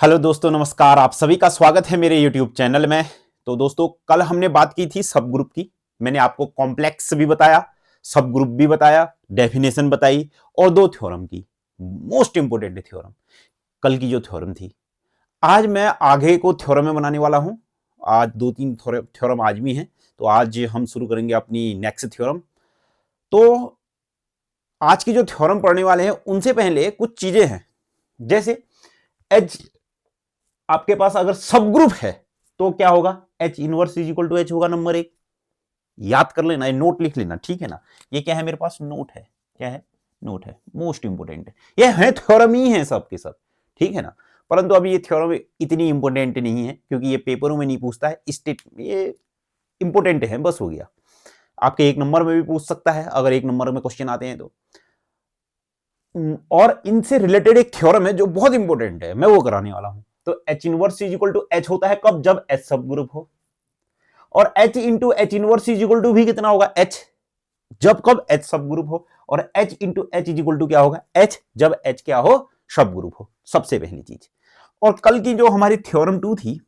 Hello दोस्तों, नमस्कार। आप सभी का स्वागत है मेरे YouTube चैनल में। तो दोस्तों, कल हमने बात की थी सब ग्रुप की। मैंने आपको कॉम्प्लेक्स भी बताया, सब ग्रुप भी बताया, डेफिनेशन बताई और दो थ्योरम की, मोस्ट इंपोर्टेंट थ्योरम कल की जो थ्योरम थी। आज मैं आगे को थ्योरम में बनाने वाला हूं। आज दो तीन थ्योरम आज भी हैं, तो आज हम शुरू करेंगे अपनी नेक्स्ट थ्योरम। तो आज की जो थ्योरम पढ़ने वाले हैं उनसे पहले कुछ चीजें हैं, जैसे एच आपके पास अगर सब ग्रुप है तो क्या होगा, H inverse is equal to H होगा। नंबर एक, याद कर लेना, ये नोट लिख लेना, ठीक है ना। ये क्या है मेरे पास, नोट है। क्या है, नोट है, मोस्ट इंपोर्टेंट है। ये है थ्योरम ही है सबके सब, ठीक है ना। परंतु अभी ये थ्योरम इतनी इंपोर्टेंट नहीं है क्योंकि ये पेपरों में नहीं पूछता है। स्टेट ये इंपोर्टेंट है, बस हो गया। आपके एक नंबर में भी पूछ सकता है अगर एक नंबर में क्वेश्चन आते हैं तो। और इनसे रिलेटेड एक थ्योरम है जो बहुत इंपॉर्टेंट है, मैं वो कराने वाला हूं। तो H inverse is equal to H होता है कब, जब एच सब ग्रुप हो। और H into H inverse is equal to भी कितना होगा, एच, जब कब एच सब ग्रुप हो। और H into H is equal to क्या होगा, एच, जब एच क्या हो, सब ग्रुप हो। सबसे पहली चीज। और कल की जो हमारी थ्योरम 2 थी,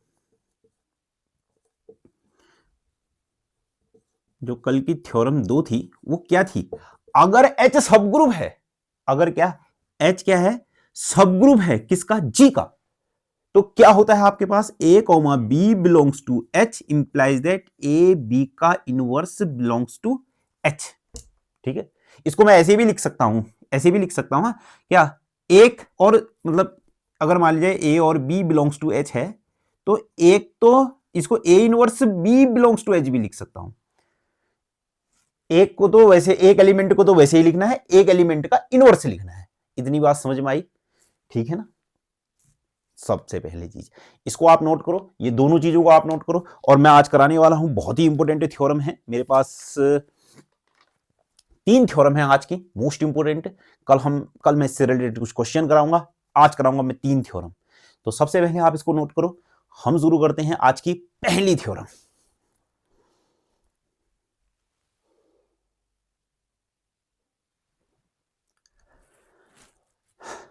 जो कल की थ्योरम 2 थी वो क्या थी, अगर एच सब ग्रुप है, अगर क्या, एच क्या है, सब ग्रुप है किसका, जी का, तो क्या होता है आपके पास, a comma b belongs to H implies that a b का इनवर्स बिलोंग्स टू एच। ठीक है, इसको मैं ऐसे भी लिख सकता हूं, ऐसे भी लिख सकता हूं क्या, एक और मतलब अगर मान लीजिए ए और बी बिलोंग्स टू एच है तो एक तो इसको A inverse B belongs to H भी लिख सकता हूं। एक को तो वैसे, एक एलिमेंट को तो वैसे ही लिखना है, एक एलिमेंट का इनवर्स लिखना है। इतनी बात समझ में आई, ठीक है ना। सबसे पहली चीज इसको आप नोट करो, ये दोनों चीजों को आप नोट करो। और मैं आज कराने वाला हूं, बहुत ही इंपॉर्टेंट थ्योरम है मेरे पास। तीन थ्योरम है आज की, मोस्ट इंपोर्टेंट। कल मैं इससे रिलेटेड कुछ क्वेश्चन कराऊंगा, आज कराऊंगा मैं तीन थ्योरम। तो सबसे पहले आप इसको नोट करो। हम शुरू करते हैं आज की पहली थ्योरम।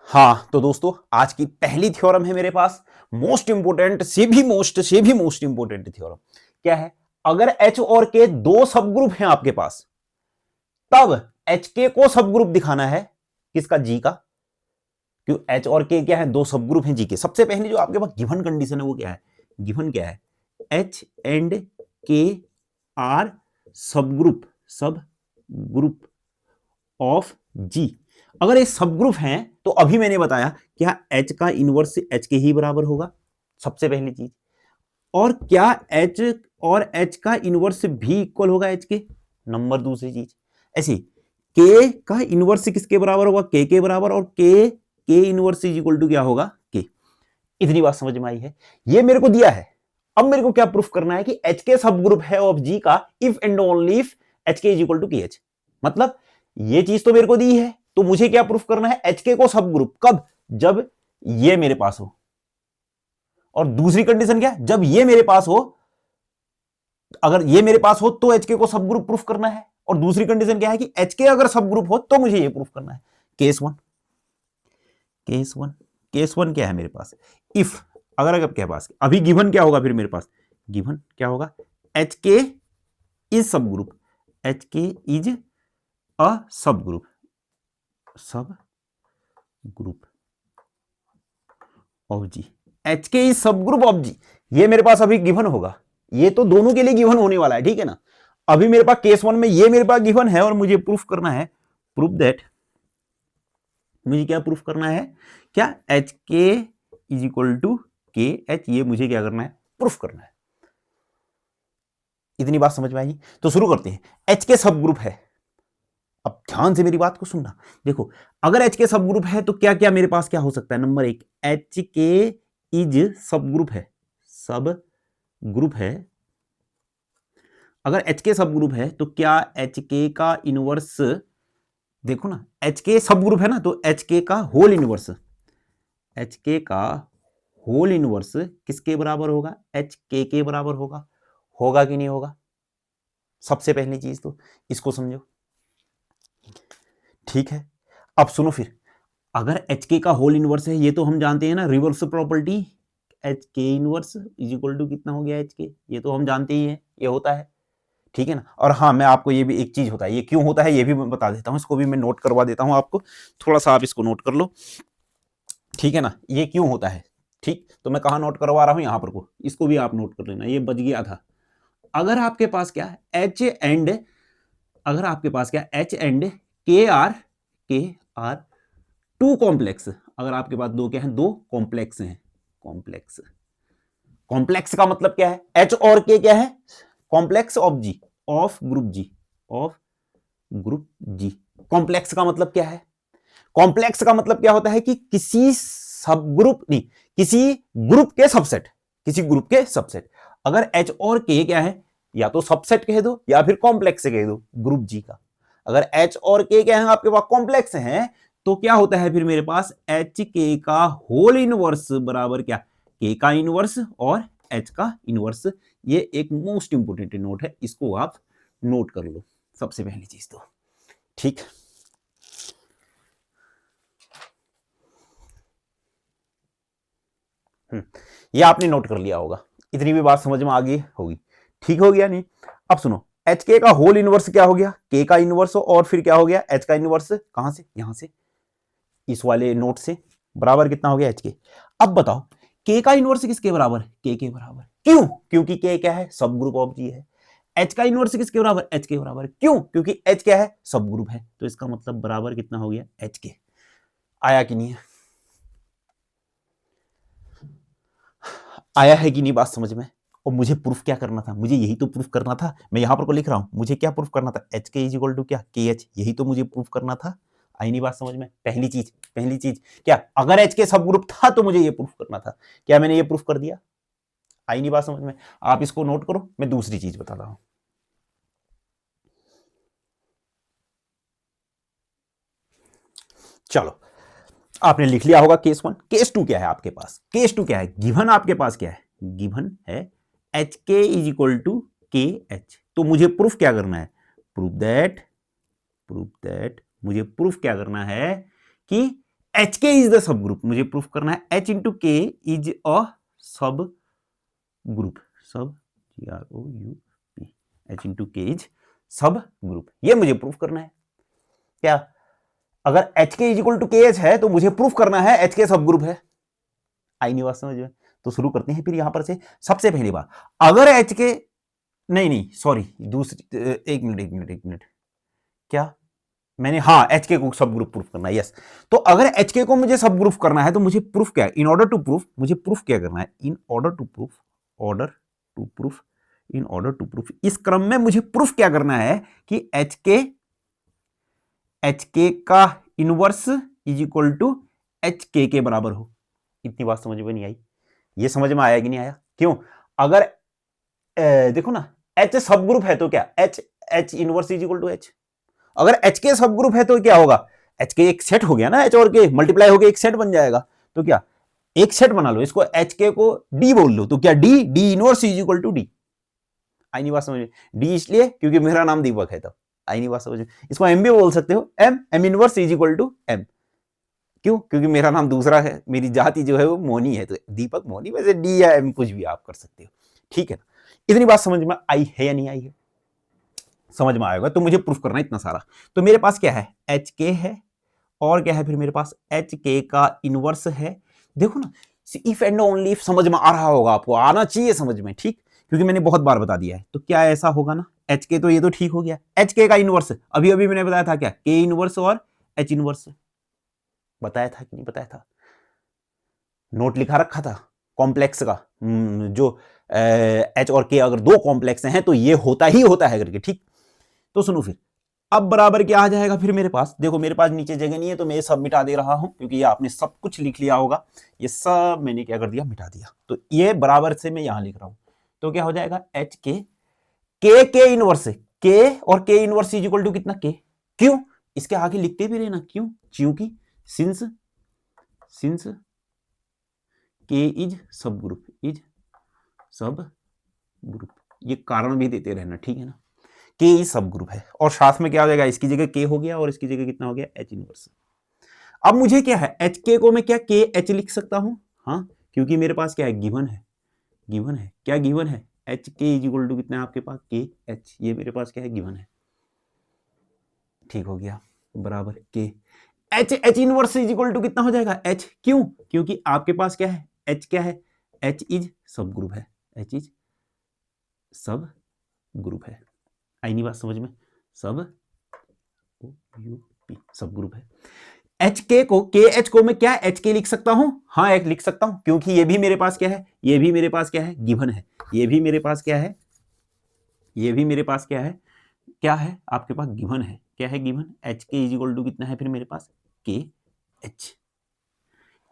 हाँ, तो दोस्तों आज की पहली थ्योरम है मेरे पास, मोस्ट इंपोर्टेंट से भी मोस्ट इंपोर्टेंट थ्योरम। क्या है, अगर एच और के दो सब ग्रुप हैं आपके पास, तब एच के को सब ग्रुप दिखाना है किसका, जी का। क्यों, एच और के क्या है, दो सब ग्रुप हैं जी के। सबसे पहले जो आपके पास गिवन कंडीशन है वो क्या है, गिवन क्या है, एच एंड के आर सब ग्रुप ऑफ जी। अगर ये सब ग्रुप हैं तो अभी मैंने बताया क्या एच का इनवर्स एच के ही बराबर होगा, सबसे पहली चीज। और क्या एच और एच का इनवर्स भी इक्वल होगा एच के, नंबर दूसरी चीज। ऐसी के का इनवर्स किसके बराबर होगा, के बराबर। और के इनवर्स इज इक्वल टू क्या होगा, के। इतनी बात समझ में आई है, ये मेरे को दिया है। अब मेरे को क्या प्रूफ करना है कि एच के सब ग्रुप है ऑफ जी का if and only if H K is equal to के एच। मतलब ये चीज तो मेरे को दी है, तो मुझे क्या प्रूफ करना है, एच के को सब ग्रुप कब, जब ये मेरे पास हो। और दूसरी कंडीशन क्या, जब ये मेरे पास हो, अगर ये मेरे पास हो तो एच के को सब ग्रुप प्रूफ करना है। और दूसरी कंडीशन क्या है कि एच के अगर सब ग्रुप हो तो मुझे ये प्रूफ करना है। केस वन, केस वन क्या है मेरे पास, इफ, अगर क्या पास अभी गिवन क्या होगा, फिर मेरे पास गिवन क्या होगा, एच के इज सब group, H K is a सब group of ji, H K is subgroup of G. ये मेरे पास अभी गिवन होगा, ये तो दोनों के लिए गिवन होने वाला है, ठीक है ना। अभी मेरे पास केस वन में ये मेरे पास गिवन है और मुझे प्रूफ करना है, प्रूफ दैट, मुझे क्या प्रूफ करना है, क्या H K is equal to के एच, ये मुझे क्या करना है, प्रूफ करना है। इतनी बात समझ में आई, तो शुरू करते हैं। एच के सब ग्रुप है, अब ध्यान से मेरी बात को सुनना। देखो, अगर एच के सब ग्रुप है तो क्या क्या मेरे पास क्या हो सकता है, नंबर एक, एच के इज सब ग्रुप है, सब ग्रुप है। अगर एच के सब ग्रुप है तो क्या एच के का इनवर्स, देखो ना, एच के सब ग्रुप है ना, तो एच के का होल इनवर्स, एच के का होल इनवर्स किसके बराबर होगा, एच के बराबर होगा। होगा कि नहीं होगा, सबसे पहली चीज तो इसको समझो, ठीक है। अब सुनो फिर, अगर एच के का होल इनवर्स है, ये तो हम जानते हैं ना रिवर्स प्रॉपर्टी, एच के इनवर्स इज इक्वल टू कितना हो गया एच के, ये तो हम जानते ही हैं ये होता है, ठीक है ना। और हाँ, मैं आपको ये भी एक चीज होता है, ये क्यों होता है ये भी मैं बता देता हूँ, इसको भी मैं नोट करवा देता हूँ आपको, थोड़ा सा आप इसको नोट कर लो, ठीक है ना। ये क्यों होता है, ठीक, तो मैं कहाँ नोट करवा रहा हूँ, यहाँ पर को, इसको भी आप नोट कर लेना, ये बच गया था। अगर आपके पास क्या है एच एंड, अगर आपके पास क्या एच एंड के आर टू कॉम्प्लेक्स, अगर आपके पास दो क्या है, दो कॉम्प्लेक्स हैं, कॉम्प्लेक्स, कॉम्प्लेक्स का मतलब क्या है, एच और के क्या है, complex of G, of group G, of group G. Complex का मतलब क्या है, कॉम्प्लेक्स का मतलब क्या होता है कि किसी सब ग्रुप नहीं, किसी ग्रुप के सबसेट, किसी ग्रुप के सबसेट। अगर एच और के क्या है, या तो सबसेट कह दो या फिर कॉम्प्लेक्स कह दो ग्रुप जी का। अगर एच और के क्या है आपके पास कॉम्प्लेक्स हैं, तो क्या होता है फिर मेरे पास एच के का होल इनवर्स बराबर क्या, के का इनवर्स और एच का इनवर्स। ये एक मोस्ट इंपोर्टेंट नोट है, इसको आप नोट कर लो सबसे पहली चीज तो, ठीक। ये आपने नोट कर लिया होगा, इतनी भी बात समझ में आ गई होगी, ठीक हो गया नहीं। अब सुनो, एच के का होल इनवर्स क्या हो गया, के का इनवर्स और फिर क्या हो गया एच का इनवर्स, कहां से, यहां से, इस वाले नोट से, बराबर कितना हो गया एच के। अब बताओ के का इनवर्स किसके बराबर, के बराबर, क्यों, क्योंकि के क्या है सब ग्रुप ऑफ जी है। एच का इनवर्स किसके बराबर, एच के बराबर, क्यों, क्योंकि एच क्या है सब ग्रुप है, तो इसका मतलब बराबर कितना हो गया एच के। आया कि नहीं है, आया है कि नहीं बात समझ में। और मुझे प्रूफ क्या करना था, मुझे यही तो प्रूफ करना था, मैं यहां पर को लिख रहा हूं, मुझे क्या प्रूफ करना था, H K is equal to क्या के एच, यही तो मुझे प्रूफ करना था। आई नहीं बात समझ में, पहली चीज क्या, अगर एच के सब ग्रुप था तो मुझे ये प्रूफ करना था, क्या मैंने ये प्रूफ कर दिया, आई नहीं बात समझ में। आप इसको नोट करो, मैं दूसरी चीज बता रहा हूं। चलो, आपने लिख लिया होगा केस वन, केस टू क्या है आपके पास, केस टू क्या है, गिवन आपके पास क्या है, गिवन है H K is equal to के एच। तो मुझे प्रूफ क्या करना है, प्रूफ दैट मुझे प्रूफ क्या करना है कि एच के इज द सब ग्रुप, मुझे प्रूफ करना है एच इंटू के इज अ सब ग्रुप, सब GROUP, एच इंटू के इज सब ग्रुप, ये मुझे प्रूफ करना है। क्या, अगर H K is equal to के एच है तो मुझे प्रूफ करना है एच के सब ग्रुप है। आई नहीं बात समझ में, तो शुरू करते हैं फिर यहां पर से। सबसे पहली बात, अगर एच के, नहीं सॉरी, दूसरी, एक मिनट, क्या मैंने, हाँ एच के को सब ग्रुप प्रूफ करना है, यस। तो अगर एच के को मुझे सब ग्रुप करना है तो मुझे प्रूफ क्या है, इन ऑर्डर टू प्रूफ, मुझे प्रूफ क्या करना है, in order to proof, in order to proof, इस क्रम में मुझे प्रूफ क्या करना है कि एच के का inverse is equal to H K बराबर हो। इतनी बात समझ में नहीं आई, ये समझ में आया कि नहीं आया, क्यों, अगर देखो ना एच सब ग्रुप है तो क्या H inverse is equal to H, अगर एच के सब ग्रुप है तो क्या होगा, एच के एक सेट हो गया ना, एच और के मल्टीप्लाई हो गया एक सेट बन जाएगा, तो क्या एक सेट बना लो, इसको एच के को डी बोल लो, तो क्या d inverse is equal to d. आई नहीं बात समझ में, डी इसलिए क्योंकि मेरा नाम दीपक है, तब आई नहीं बात समझ में। इसको एम भी बोल सकते हो, M inverse is equal to M, क्यों, क्योंकि मेरा नाम दूसरा है, मेरी जाति जो है वो मोनी है, तो दीपक मोनी, वैसे डी या एम कुछ भी आप कर सकते हो, ठीक है ना। इतनी बात समझ में आई है या नहीं आई है, समझ में आएगा, तो मुझे प्रूफ करना है इतना सारा। तो मेरे पास क्या है एच के है, और क्या है फिर मेरे पास एच के का इनवर्स है। देखो ना, इफ एंड ओनली इफ समझ में आ रहा होगा, आपको आना चाहिए समझ में, ठीक, क्योंकि मैंने बहुत बार बता दिया है। तो क्या ऐसा होगा ना, एच के तो ये तो ठीक हो गया, एच के का इनवर्स अभी अभी मैंने बताया था क्या, के इनवर्स और एच इनवर्स, बताया था कि नहीं बताया था, नोट लिखा रखा था कॉम्प्लेक्स का, जो एच और के अगर दो कॉम्प्लेक्स हैं तो ये होता ही होता है करके, ठीक। तो सुनो फिर, अब बराबर क्या आ जाएगा फिर मेरे पास, देखो मेरे पास नीचे जगह नहीं है तो मैं ये सब मिटा दे रहा हूं, क्योंकि ये आपने सब कुछ लिख लिया होगा, ये सब मैंने क्या कर दिया, मिटा दिया। तो ये बराबर से मैं यहां लिख रहा हूं, तो क्या हो जाएगा एच के इनवर्स, के और के इनवर्स इज इक्वल टू कितना, के, क्यों, इसके आगे लिखते भी रहना, क्यों, क्योंकि सिंस के इज सब ग्रुप, ये कारण भी देते रहना, ठीक है ना, के इज सब ग्रुप है, और साथ में क्या हो जाएगा, इसकी जगह के हो गया और इसकी जगह कितना हो गया एच इनवर्स। अब मुझे क्या है, एच के को मैं क्या के एच लिख सकता हूं, हाँ, क्योंकि मेरे पास क्या है, गिवन है, गिवन है, क्या गिवन है, H K is equal to कितना है आपके पास, के एच, ये मेरे पास क्या है, गिवन है, ठीक हो गया, बराबर के H, H inverse is equal to कितना हो जाएगा, एच, क्यों, क्योंकि आपके पास क्या है, एच क्या है, एच इज सब ग्रुप है, एच इज सब ग्रुप है, आई नहीं बात समझ में, सब सब ग्रुप है। एच के को, के एच को मैं क्या एच के लिख सकता हूं, हाँ एक लिख सकता हूं, क्योंकि ये भी मेरे पास क्या है, ये भी मेरे पास क्या है, गिवन है, ये भी मेरे पास क्या है, ये भी मेरे पास क्या है, क्या है आपके पास, गिवन है, क्या है given, H K is equal to कितना है फिर मेरे पास, के एच।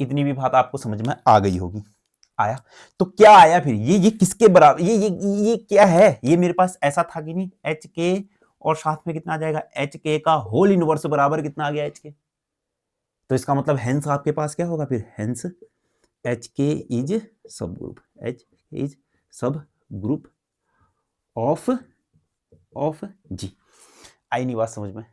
इतनी भी बात आपको समझ में आ गई होगी, आया, तो क्या आया फिर, ये किसके बराबर, ये क्या है, ये मेरे पास ऐसा था कि नहीं, एच के और साथ में कितना आ जाएगा, एच के का होल इनवर्स बराबर कितना आ गया, एच के, तो इसका मतलब हेंस आपके पास क्या होगा फिर, हेंस एच के इज सब group, H is subgroup of जी। आई नहीं बात समझ में,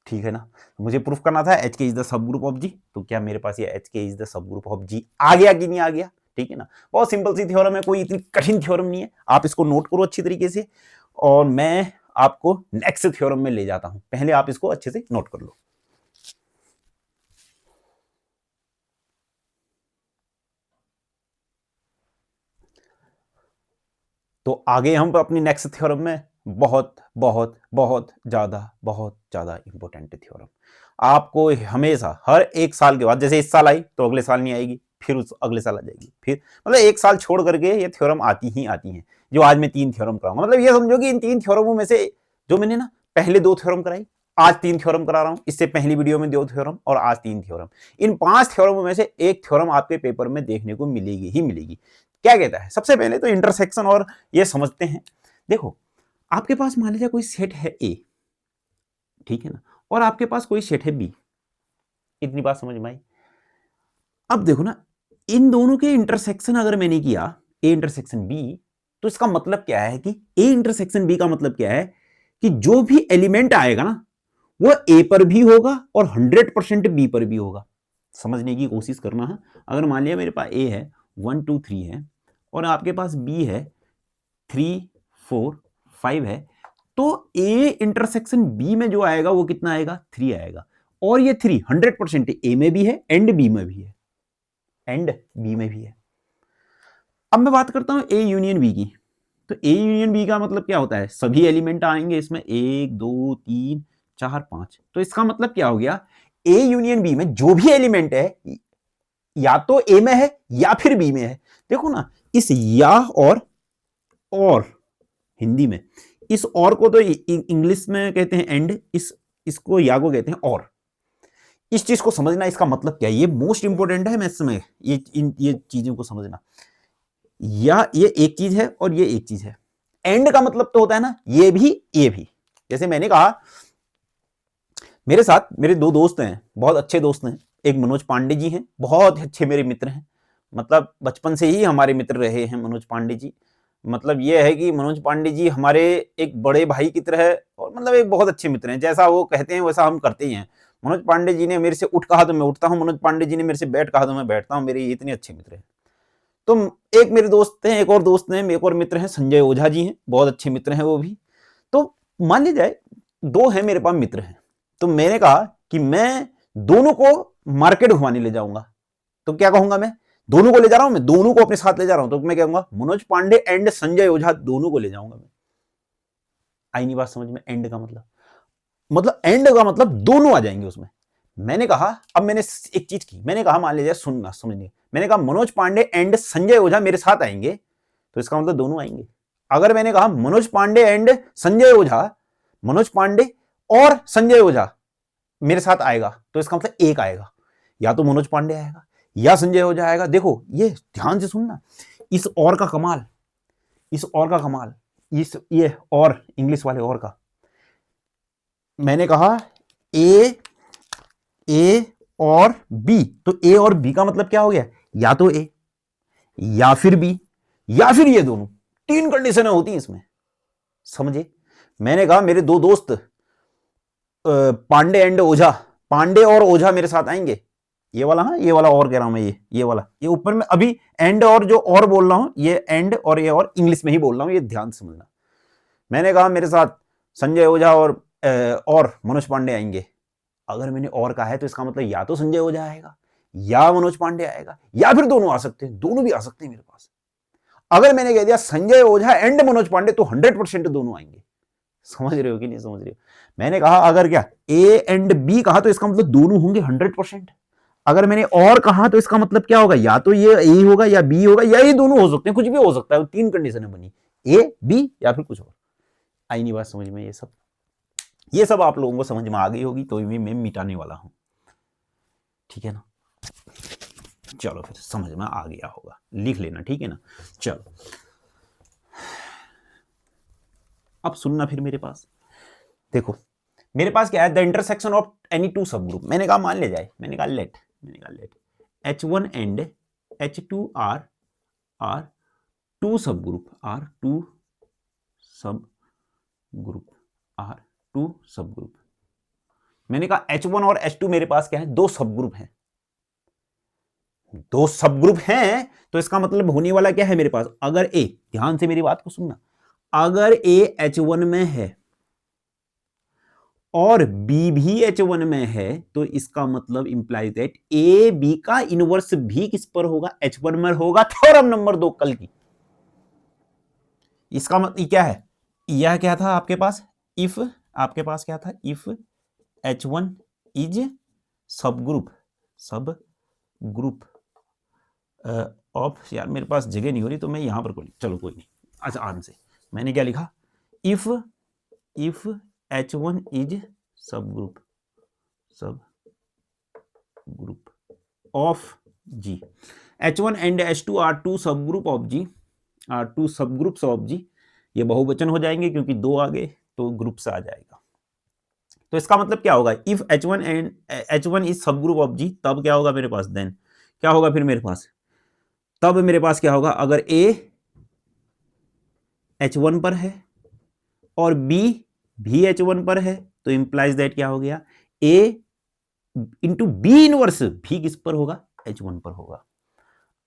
ठीक है ना, मुझे प्रूफ करना था H K is the subgroup of G, तो क्या मेरे पास ये H K is the subgroup of G आ गया कि नहीं आ गया, ठीक है ना, बहुत सिंपल सी थ्योरम है, कोई इतनी कठिन थ्योरम नहीं है, आप इसको नोट करो अच्छी तरीके से, और मैं आपको नेक्स्ट थ्योरम में ले जाता हूं, पहले आप इसको अच्छे से नोट कर लो। तो आगे हम अपनी नेक्स्ट थ्योरम में बहुत बहुत बहुत ज्यादा इंपॉर्टेंट थ्योरम, आपको हमेशा हर एक साल के बाद, जैसे इस साल आई तो अगले साल नहीं आएगी, फिर उस अगले साल आ जाएगी, फिर मतलब एक साल छोड़ करके ये थ्योरम आती ही आती हैं, जो आज मैं 3 थ्योरम कराऊंगा, मतलब ये समझो कि इन 3 थ्योरमों में से जो मैंने ना पहले 2 थ्योरम कराई, आज 3 थ्योरम करा रहा हूं, इससे पहली वीडियो में 2 थ्योरम और आज 3 थ्योरम, इन 5 थ्योरमों में से एक थ्योरम आपके पेपर में देखने को मिलेगी ही मिलेगी। क्या कहता है, सबसे पहले तो इंटरसेक्शन और ये समझते हैं। देखो आपके पास मान लीजिए कोई सेट है ए, ठीक है ना, और आपके पास कोई सेट है बी, इतनी बात समझ में आई। अब देखो ना, इन दोनों के इंटरसेक्शन अगर मैंने किया ए इंटरसेक्शन बी, तो इसका मतलब क्या है कि ए इंटरसेक्शन बी का मतलब क्या है कि जो भी एलिमेंट आएगा ना वो ए पर भी होगा और 100% बी पर भी होगा। समझने की कोशिश करना है, अगर मान लिया मेरे पास ए है 1 2 3 है और आपके पास बी है 3 4 5 है, तो ए इंटरसेक्शन बी में जो आएगा वो कितना आएगा, 3 आएगा, और ये 3 100% ए में भी है एंड बी में भी है, एंड बी में भी है। अब मैं बात करता हूं ए यूनियन बी की, तो ए यूनियन बी का मतलब क्या होता है, सभी एलिमेंट आएंगे इसमें 1 2 3 4 5, तो इसका मतलब क्या हो गया, ए यूनियन बी में जो भी एलिमेंट है या तो ए में है या फिर बी में है। देखो ना, इस या और हिंदी में इस और को तो इंग्लिश में कहते हैं एंड, इसको या को कहते हैं और। इस चीज को समझना, इसका मतलब क्या है, ये मोस्ट इंपोर्टेंट है मैथ्स में, ये चीजों को समझना, या ये एक चीज है और ये एक चीज है। एंड का मतलब तो होता है ना ये भी। जैसे मैंने कहा, मेरे साथ मेरे 2 दोस्त हैं, बहुत अच्छे दोस्त हैं, एक मनोज पांडे जी हैं, बहुत अच्छे मेरे मित्र हैं, मतलब बचपन से ही हमारे मित्र रहे हैं मनोज पांडे जी। मतलब ये है कि मनोज पांडे जी हमारे एक बड़े भाई की तरह है, और मतलब एक बहुत अच्छे मित्र हैं, जैसा वो कहते हैं वैसा हम करते ही हैं। मनोज पांडे जी ने मेरे से उठ कहा तो मैं उठता हूँ, मनोज पांडे जी ने मेरे से बैठ कहा तो मैं बैठता हूँ, मेरे इतने अच्छे मित्र हैं। तो एक मेरे दोस्त हैं, एक और दोस्त हैं, एक और मित्र हैं, संजय ओझा जी हैं, बहुत अच्छे मित्र हैं वो भी। तो मान लीजिए 2 हैं मेरे पास मित्र हैं, तो मैंने कहा कि मैं दोनों को मार्केट घुमाने ले जाऊंगा, तो क्या कहूंगा, मैं दोनों को ले जा रहा हूं, मैं दोनों को अपने साथ ले जा रहा हूं, तो मैं कहूंगा मनोज पांडे एंड संजय ओझा दोनों को ले जाऊंगा मैं। आई नहीं बात समझ में, एंड का मतलब एंड का मतलब दोनों आ जाएंगे उसमें। मैंने कहा, अब मैंने एक चीज की, मैंने कहा मान लीजिए, सुनना समझिए, मैंने कहा मनोज पांडे एंड संजय ओझा मेरे साथ आएंगे, तो इसका मतलब दोनों आएंगे। अगर मैंने कहा मनोज पांडे एंड संजय ओझा, मनोज पांडे और संजय ओझा मेरे साथ आएगा, तो इसका मतलब एक आएगा, या तो मनोज पांडे आएगा या संजय ओझा आएगा। देखो ये ध्यान से सुनना, इस और का कमाल, इस और का कमाल, इस ये और इंग्लिश वाले और का, मैंने कहा ए और बी, तो ए और बी का मतलब क्या हो गया, या तो ए या फिर बी या फिर ये दोनों, 3 कंडीशनें होती हैं इसमें, समझे। मैंने कहा मेरे 2 दोस्त पांडे एंड ओझा, पांडे और ओझा मेरे साथ आएंगे, ये वाला, हाँ ये वाला और कह रहा हूं मैं, ये वाला, ये ऊपर में अभी एंड और जो और बोल रहा हूं, ये एंड और ये और इंग्लिश में ही बोल रहा हूं, ये ध्यान से समझना। मैंने कहा मेरे साथ संजय ओझा और मनोज पांडे आएंगे। अगर मैंने और कहा है तो इसका मतलब या तो संजय ओझा आएगा या मनोज पांडे आएगा, या फिर दोनों आ सकते हैं, दोनों भी आ सकते हैं मेरे पास। अगर मैंने कह दिया संजय ओझा एंड मनोज पांडे तो 100% दोनों आएंगे। समझ रहे हो कि नहीं समझ रहे हो? मैंने कहा अगर क्या ए एंड बी कहा तो इसका मतलब दोनों होंगे 100%। अगर मैंने और कहा तो इसका मतलब क्या होगा, या तो ये ए होगा या बी होगा या ये दोनों हो सकते हैं, कुछ भी हो सकता है। तीन कंडीशन बनी, ए बी या फिर कुछ और। आई नहीं बात समझ में? ये सब आप लोगों को समझ में आ गई होगी, तो भी मैं मिटाने वाला हूं, ठीक है ना? चलो फिर समझ में आ गया होगा, लिख लेना, ठीक है ना? चलो अब सुनना फिर मेरे पास। देखो मेरे पास क्या है, the intersection of any two subgroup. मैंने कहा मान ले जाए, मैंने कहा let H1 and H2 are two subgroup, मैंने कहा H1 और H2 मेरे पास क्या है, दो सब ग्रुप हैं। दो सब ग्रुप हैं तो इसका मतलब होने वाला क्या है मेरे पास, अगर ए, ध्यान से मेरी बात को सुनना, अगर ए H1 में है और बी भी H1 में है तो इसका मतलब इंप्लाइज दैट ए बी का इनवर्स भी किस पर होगा, H1 में होगा। थ्योरम नंबर 2 कल की। इसका मतलब क्या है, यह क्या था आपके पास, इफ आपके पास क्या था, if H1 is subgroup of, यार मेरे पास जगह नहीं हो रही तो मैं यहां पर चलो कोई नहीं, अच्छा आराम से। मैंने क्या लिखा, if H1 is subgroup of G, H1 and H2 are two subgroup of G, are two subgroups of G। ये बहुवचन हो जाएंगे क्योंकि दो आगे तो ग्रुप्स आ जाएगा। तो इसका मतलब क्या होगा, if H1 is subgroup of G, तब क्या होगा मेरे पास, देन क्या होगा फिर मेरे पास, तब मेरे पास क्या होगा, अगर A H1 पर है और B भी H1 पर है तो इंप्लाइज दैट क्या हो गया, A इंटू बी इनवर्स भी किस पर होगा, H1 पर होगा।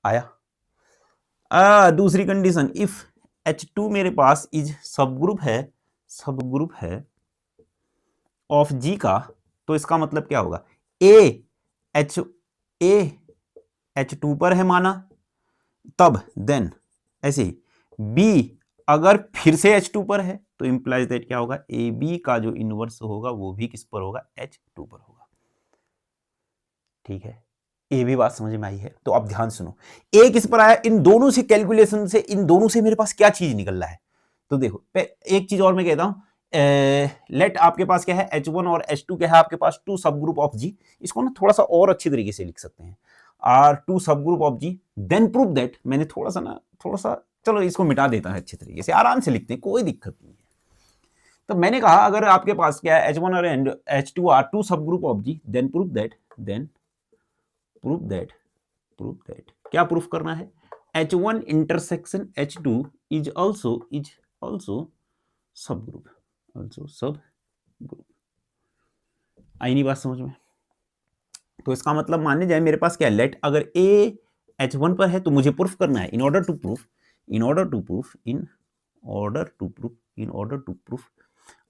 आया? दूसरी कंडीशन, इफ H2 मेरे पास इज सब ग्रुप है ऑफ G का, तो इसका मतलब क्या होगा, A H2 पर है माना, तब देन ऐसे ही B अगर फिर से H2 पर है तो इंप्लाइज दैट क्या होगा, AB का जो इनवर्स होगा वो भी किस पर होगा, H2 पर होगा। ठीक है, ये भी बात समझ में आई है? तो अब ध्यान सुनो, ए किस पर आया, इन दोनों से कैलकुलेशन से इन दोनों से मेरे पास क्या चीज निकल रहा है। तो देखो एक चीज और मैं कहता हूं, लेट आपके पास क्या है, H1 और H2 क्या है आपके पास, to subgroup of G। इसको ना थोड़ा सा और अच्छी तरीके से लिख सकते हैं, are two subgroup of G, then prove that. मैंने थोड़ा सा चलो इसको मिटा देता है, अच्छे तरीके से आराम से लिखते हैं, कोई दिक्कत नहीं है। तो मैंने कहा अगर आपके पास क्या है, H1 और H2 are two subgroup of G, then prove that क्या प्रूफ करना है, H1 intersection H2 is also subgroup. आई नहीं बात समझ में? तो इसका मतलब मानने जाए मेरे पास क्या है, लेट अगर A H1 पर है तो मुझे प्रूफ करना है, इन ऑर्डर टू प्रूफ।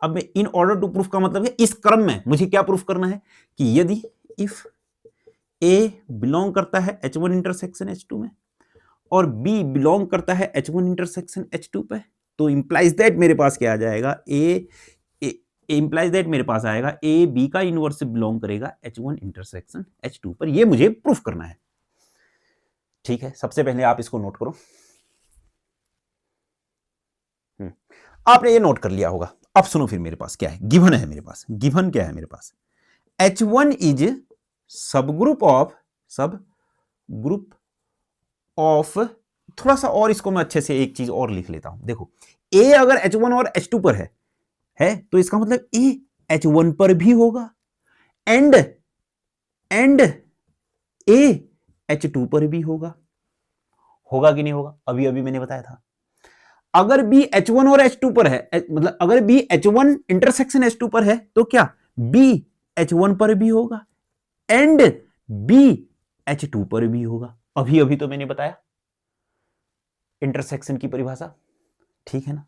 अब मैं इन ऑर्डर टू प्रूफ का मतलब है इस क्रम में मुझे क्या प्रूफ करना है कि यदि इफ A बिलोंग करता है H1 इंटरसेक्शन H2 में और B बिलोंग करता है H1 इंटरसेक्शन H2 पे, तो इंप्लाइज दैट मेरे पास क्या आ जाएगा, इंप्लाइज दैट मेरे पास आएगा A B का इनवर्स बिलोंग करेगा H1 इंटरसेक्शन H2 पर। ये मुझे प्रूफ करना है। ठीक है, सबसे पहले आप इसको नोट करो। आपने ये नोट कर लिया होगा। अब सुनो फिर मेरे पास क्या है, गिवन है मेरे पास। गिवन क्या है मेरे पास, H1 is subgroup of, थोड़ा सा और इसको मैं अच्छे से एक चीज और लिख लेता हूं। देखो A अगर H1 और H2 पर है तो इसका मतलब A H1 पर भी होगा एंड A H2 पर भी होगा कि नहीं होगा? अभी मैंने बताया था, अगर B H1 और H2 पर है, मतलब अगर B H1 इंटरसेक्शन H2 पर है तो क्या B H1 पर भी होगा एंड बी H2 पर भी होगा। अभी अभी तो मैंने बताया इंटरसेक्शन की परिभाषा, ठीक है ना।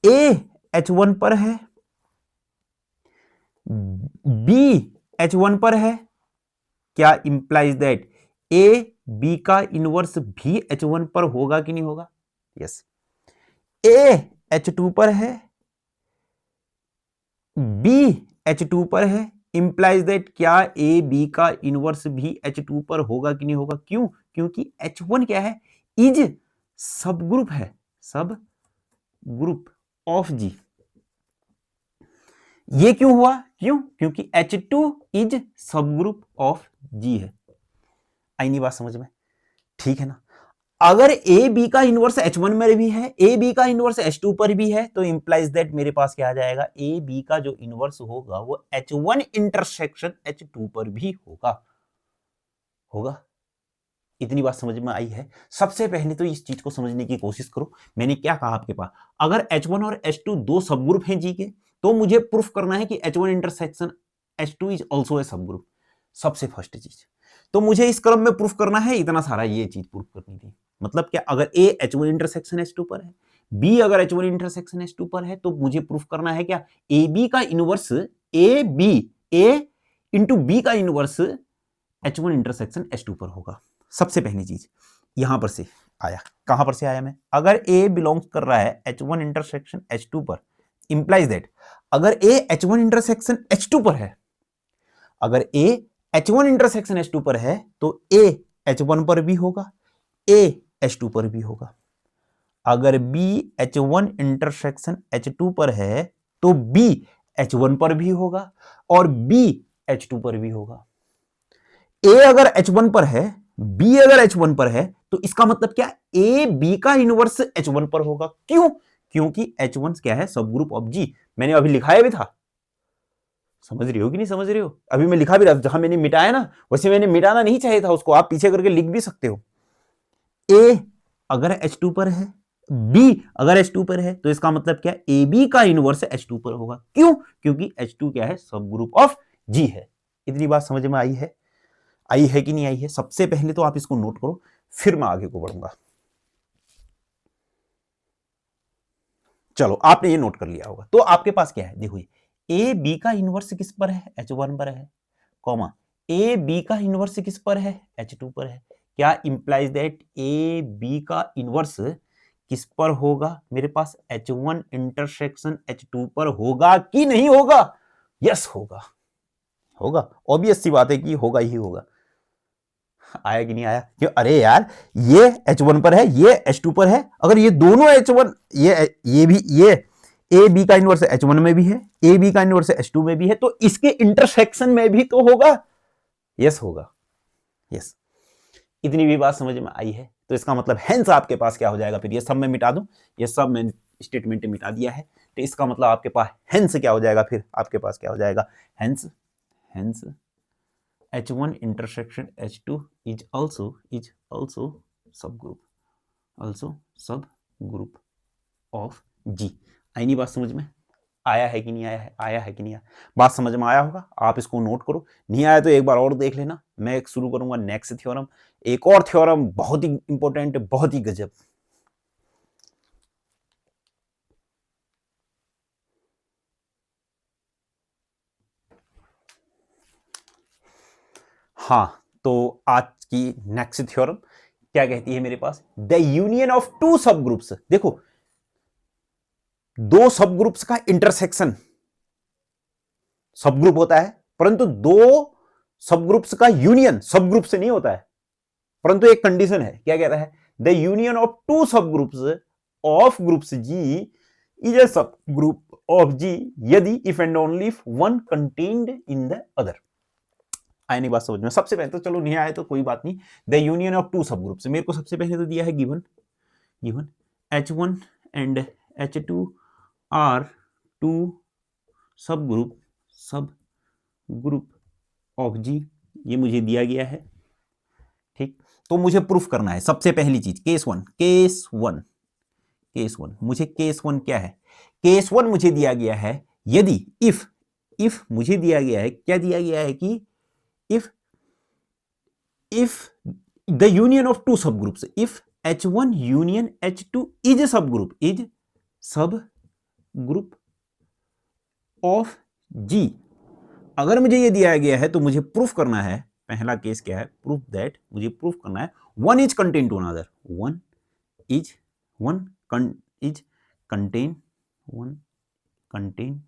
ए H1 पर है, बी H1 पर है, क्या इंप्लाइज दैट ए बी का इनवर्स भी H1 पर होगा कि नहीं होगा? यस। ए H2 पर है, बी H2 पर है, इंप्लाइज दैट क्या ए बी का इनवर्स भी H2 पर होगा कि नहीं होगा? क्यों? क्योंकि H1 क्या है? इज सब ग्रुप है, सब ग्रुप ऑफ जी। ये क्यों हुआ? क्यों? क्योंकि H2 is subgroup of जी है। आई नहीं बात समझ में? ठीक है ना। अगर ए बी का इनवर्स H1 में भी है, ए बी का इनवर्स H2 पर भी है, तो इंप्लाइज दैट मेरे पास क्या आ जाएगा? ए बी का जो इनवर्स होगा वो H1 इंटरसेक्शन H2 पर भी होगा। होगा? इतनी बात समझ में आई है? सबसे पहले तो इस चीज को समझने की कोशिश करो। मैंने क्या कहा आपके पास? अगर H1 और H2 दो सब ग्रुप हैं जी के, तो मुझे प्रूफ करना है कि H1 intersection H2 is also a सब ग्रुप। सबसे फर्स्ट चीज तो मुझे इस क्रम में प्रूफ करना है, इतना सारा ये चीज प्रूफ करनी थी। मतलब क्या? अगर ए H1 इंटरसेक्शन H2 पर है, बी अगर H1 इंटरसेक्शन H2 पर है, तो मुझे प्रूफ करना है क्या? ए बी का इनवर्स ए इंटू बी का इनवर्स H1 इंटरसेक्शन H2 पर होगा। सबसे पहली चीज यहां पर से आया। कहां पर से आया? मैं अगर ए बिलोंग्स कर रहा है H1 इंटरसेक्शन H2 पर, इंप्लाइज दैट अगर ए H1 इंटरसेक्शन H2 पर है, अगर ए H1 इंटरसेक्शन H2 पर है, तो ए H1 पर भी होगा, ए H2 पर भी होगा। अगर बी H1 इंटरसेक्शन H2 पर है, तो बी H1 पर भी होगा और बी H2 पर भी होगा। ए अगर H1 पर है, बी अगर H1 पर है, तो इसका मतलब क्या? ए बी का इनवर्स H1 पर होगा। क्यों? क्योंकि H1 क्या है? सब ग्रुप ऑफ जी। मैंने अभी लिखाया भी था, समझ रही हो कि नहीं समझ रही हो? अभी मैं लिखा भी रहा, जहां मैंने मिटाया ना, वैसे मैंने मिटाना नहीं चाहिए था उसको, आप पीछे करके लिख भी सकते हो। ए अगर H2 पर है, बी अगर H2 पर है, तो इसका मतलब क्या? ए बी का इनवर्स H2 पर होगा। क्यों? क्योंकि H2 क्या है? सब ग्रुप ऑफ जी है। इतनी बात समझ में आई है? आई है कि नहीं आई है? सबसे पहले तो आप इसको नोट करो, फिर मैं आगे को बढ़ूंगा। चलो, आपने ये नोट कर लिया होगा। तो आपके पास क्या है? देखो, ए बी का इनवर्स किस पर है? H1 पर है, कॉमा ए बी का इनवर्स किस पर है? H2 पर है। क्या इंप्लाइज दैट ए बी का इनवर्स किस पर होगा? मेरे पास H1 इंटरसेक्शन H2 पर होगा कि नहीं होगा? यस होगा। होगा, ऑब्वियस सी बात है कि होगा ही होगा। आया कि नहीं आया? क्यों? अरे यार, ये H1 पर है, ये H2 पर है। अगर ये दोनों H1, ये भी, ये ए बी का इनवर्स H1 में भी है, ए बी का इनवर्स H2 में भी है, तो इसके इंटरसेक्शन में भी तो होगा। यस होगा। यस, इतनी भी बात समझ में आई है? तो इसका मतलब हेंस आपके पास क्या हो जाएगा? फिर ये सब मैं मिटा दूं, ये सब मैंने स्टेटमेंट मिटा दिया है, तो इसका मतलब आपके पास हेंस क्या हो जाएगा? फिर आपके पास क्या हो जाएगा? Hence H1 intersection H2 is also subgroup of G। आई नहीं बात समझ में? आया है कि नहीं आया है? आया है कि नहीं आया? बात समझ में आया होगा? आप इसको नोट करो, नहीं आया तो एक बार और देख लेना। मैं शुरू करूंगा नेक्स्ट थ्योरम। एक और थ्योरम बहुत ही इंपॉर्टेंट, बहुत ही गजब। हाँ, तो आज की नेक्स्ट थ्योरम क्या कहती है मेरे पास? द यूनियन ऑफ टू सब ग्रुप्स। देखो, दो सब ग्रुप्स का इंटरसेक्शन सब ग्रुप होता है, परंतु दो सब ग्रुप्स का यूनियन सब ग्रुप से नहीं होता है। परंतु एक कंडीशन है, क्या कहता है? The union of two subgroups of groups G is a subgroup of G यदि if and only if one contained in the other. आया नहीं बात समझ में? सबसे पहले तो चलो, नहीं आए तो कोई बात नहीं। The union of two subgroups, मेरे को सबसे पहले तो दिया है given H1 and H2 are two subgroup of G, ये मुझे दिया गया है। ठीक, तो मुझे प्रूफ करना है सबसे पहली चीज, केस वन मुझे केस वन क्या है? केस वन मुझे दिया गया है यदि इफ मुझे दिया गया है, क्या दिया गया है कि if if the union of two subgroups, if H1 union H2 is a subgroup of G। अगर मुझे ये दिया गया है तो मुझे प्रूफ करना है, पहला केस क्या है, प्रूफ दैट, मुझे प्रूफ करना है one is contain to another, one is contain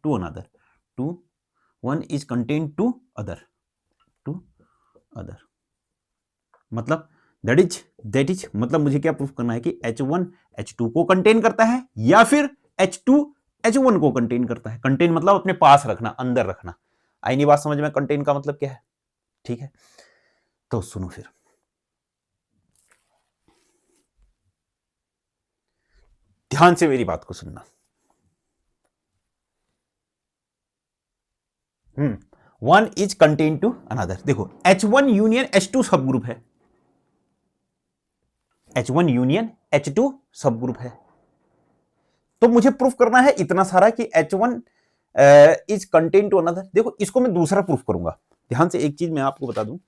to another, two one is contain to other, मतलब दैट इज मतलब मुझे क्या प्रूफ करना है कि H1 H2 को कंटेन करता है या फिर H2 H1 को कंटेन करता है। कंटेन मतलब अपने पास रखना, अंदर रखना। आई नहीं बात समझ में, कंटेन का मतलब क्या है? ठीक है, तो सुनो फिर, ध्यान से मेरी बात को सुनना। One is contain to another. देखो H1 यूनियन H2 सब ग्रुप है, H1 यूनियन H2 सब ग्रुप है, तो मुझे प्रूफ करना है इतना सारा कि H1 is contain to another. देखो इसको मैं दूसरा प्रूफ करूंगा, ध्यान से एक चीज मैं आपको बता दूं,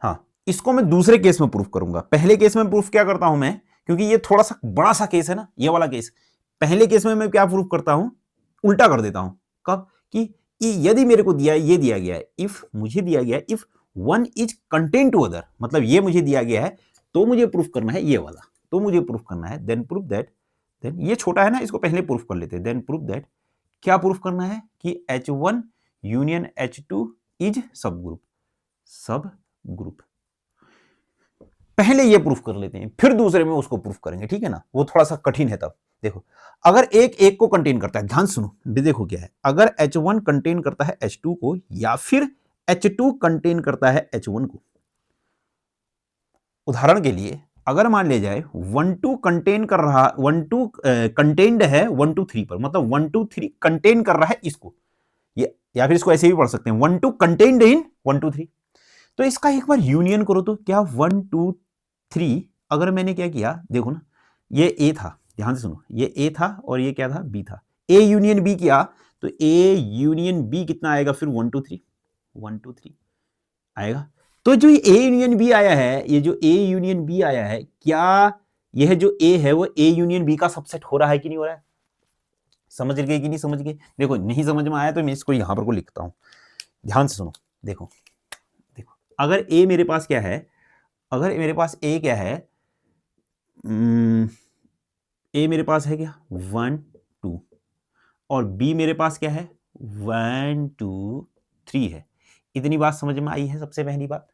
हाँ इसको मैं दूसरे केस में प्रूफ करूंगा। पहले केस में प्रूफ क्या करता हूं मैं, क्योंकि ये थोड़ा सा बड़ा सा केस है ना ये वाला केस, पहले केस में मैं क्या प्रूफ करता हूं, उल्टा कर देता हूं। कब? कि यदि मेरे को ये दिया गया है, इफ मुझे दिया गया है if one is contain to other, मतलब ये मुझे दिया गया है, तो मुझे प्रूफ करना है ये वाला, तो मुझे प्रूफ करना है देन प्रूफ दैट, देन ये छोटा है ना इसको पहले प्रूफ कर लेते हैं, देन प्रूफ दैट, क्या प्रूफ करना है कि H1 यूनियन H2 इज सब ग्रुप। पहले ये प्रूफ कर लेते हैं, फिर दूसरे में उसको प्रूफ करेंगे, ठीक है ना, वो थोड़ा सा कठिन है। तब देखो अगर एक को कंटेन करता है, ध्यान सुनो, देखो क्या है, अगर H1 कंटेन करता है H2 को या फिर H2 कंटेन करता है H1 को, उदाहरण के लिए अगर मान लिया जाए 1 2 कंटेन कर रहा, 1 2 कंटेन्ड है 1 2 3 पर, मतलब 1 2 3 कंटेन कर रहा है इसको, ये या फिर इसको ऐसे भी पढ़ सकते हैं 1 2 कंटेन्ड इन 1 2 3। तो इसका एक बार यूनियन करो तो क्या 1 2 3, अगर मैंने क्या किया देखो ना, ये ए था, ध्यान से सुनो, ये ए था और ये क्या था, बी था, ए यूनियन बी किया तो ए यूनियन बी कितना आएगा फिर 1 2 3 1 2 3 आएगा। तो जो ए यूनियन बी आया है, ये जो ए यूनियन बी आया है, क्या यह जो ए है वो ए यूनियन बी का सबसेट हो रहा है कि नहीं हो रहा है? समझ गए कि नहीं समझ गए? देखो नहीं समझ में आया तो मैं इसको यहां पर को लिखता हूं, ध्यान से सुनो। देखो अगर ए मेरे पास क्या है, अगर मेरे पास ए क्या है, ए मेरे पास है क्या 1 2 और बी मेरे पास क्या है 1 2 3 है। इतनी बात समझ में आई है? सबसे पहली बात,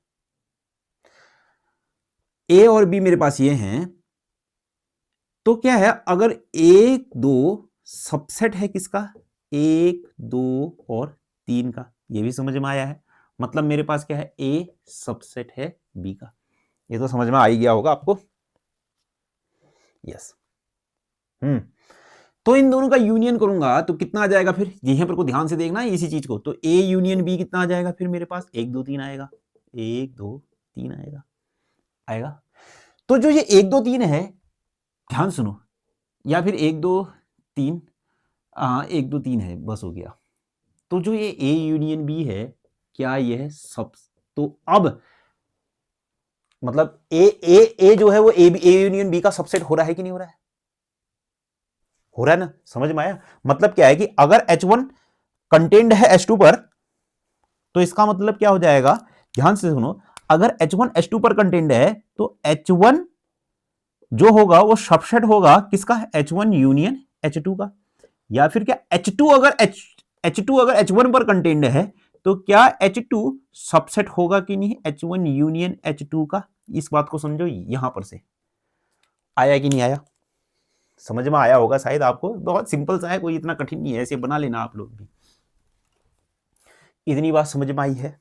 ए और बी मेरे पास ये हैं, तो क्या है अगर 1 2 सबसेट है किसका, 1 2 और 3 का, ये भी समझ में आया है, मतलब मेरे पास क्या है ए सबसेट है बी का। ये तो समझ में आ ही गया होगा आपको, यस। तो इन दोनों का यूनियन करूंगा तो कितना आ जाएगा फिर, यहां पर को ध्यान से देखना है इसी चीज को, तो ए यूनियन बी कितना आ जाएगा फिर मेरे पास 1 2 3 आएगा, 1 2 3 आएगा। तो जो ये 1 2 3 है, ध्यान सुनो, या फिर 1 2 3, 1 2 3 है, बस हो गया। तो जो ये ए यूनियन बी है, क्या यह सब, तो अब मतलब ए जो है वो ए यूनियन बी का सबसेट हो रहा है कि नहीं हो रहा है? हो रहा है ना, समझ में आया? मतलब क्या है कि अगर H1 कंटेन्ड है H2 पर, तो इसका मतलब क्या हो जाएगा, ध्यान से सुनो, अगर H1 H2 पर कंटेन्ड है तो H1 जो होगा वो सबसेट होगा किसका, H1 यूनियन H2 का। या फिर क्या H2 अगर H1 पर कंटेन्ड है तो क्या H2 सबसेट होगा कि नहीं H1 यूनियन H2 का। इस बात को समझो, यहां पर से आया कि नहीं आया? समझ में आया होगा शायद आपको, बहुत सिंपल सा है, कोई इतना कठिन नहीं है, ऐसे बना लेना आप लोग भी। इतनी बात समझ में आई है?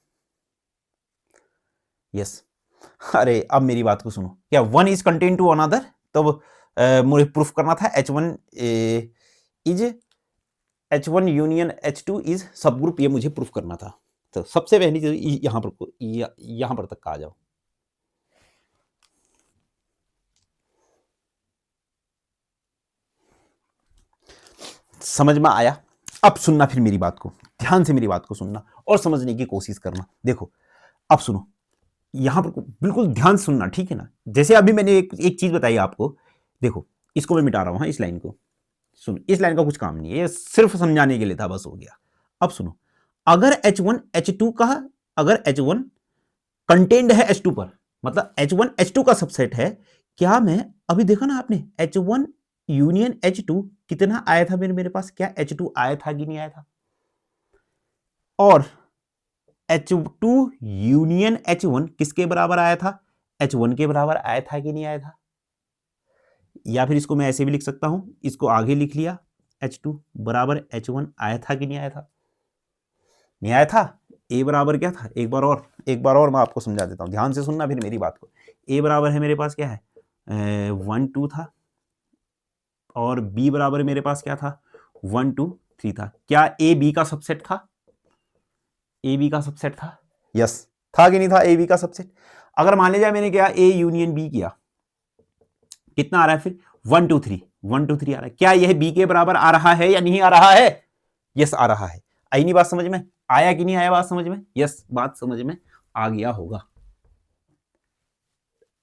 यस। अरे अब मेरी बात को सुनो, क्या one is contain to another, तब मुझे प्रूफ करना था H1 यूनियन H2 इज सब ग्रुप, ये मुझे प्रूफ करना था। तो सबसे पहली चीज यहां पर तक आ जाओ। समझ में आया? अब सुनना फिर मेरी बात को ध्यान से मेरी बात को सुनना और समझने की कोशिश करना। देखो अब सुनो, यहां पर बिल्कुल ध्यान सुनना, ठीक है ना। जैसे अभी मैंने एक चीज बताई आपको, देखो इसको मैं मिटा रहा हूं, हाँ, इस लाइन को सुनो, इस लाइन का कुछ काम नहीं है, ये सिर्फ समझाने के लिए था, बस हो गया। अब सुनो, अगर H1 H2 का, अगर H1 कंटेन्ड है H2 पर, मतलब H1 H2 का सबसेट है, क्या मैं अभी देखा ना आपने H1 यूनियन H2 कितना आया था मेरे पास, क्या H2 आया था कि नहीं आया था, और H2 यूनियन H1 किसके बराबर आया था, H1 के बराबर आया था कि नहीं आया था। या फिर इसको मैं ऐसे भी लिख सकता हूं, इसको आगे लिख लिया, H2 बराबर H1 आया था कि नहीं आया था, नहीं आया था। ए बराबर क्या था, एक बार और मैं आपको समझा देता हूं, ध्यान से सुनना फिर मेरी बात को। ए बराबर है मेरे पास क्या है, 1 2 था, और बी बराबर मेरे पास क्या था, 1 2 3 था। क्या ए बी का सबसेट था, ए बी का सबसेट था, यस था कि नहीं था ए बी का सबसेट। अगर मान लीजिए मैंने क्या ए यूनियन बी किया, कितना आ रहा है फिर 1 2 3 1 2 3 आ रहा है, क्या यह बी के बराबर आ रहा है या नहीं आ रहा है, यस आ रहा है। आई नहीं बात समझ में, आया कि नहीं आया बात समझ में, यस बात समझ में आ गया होगा,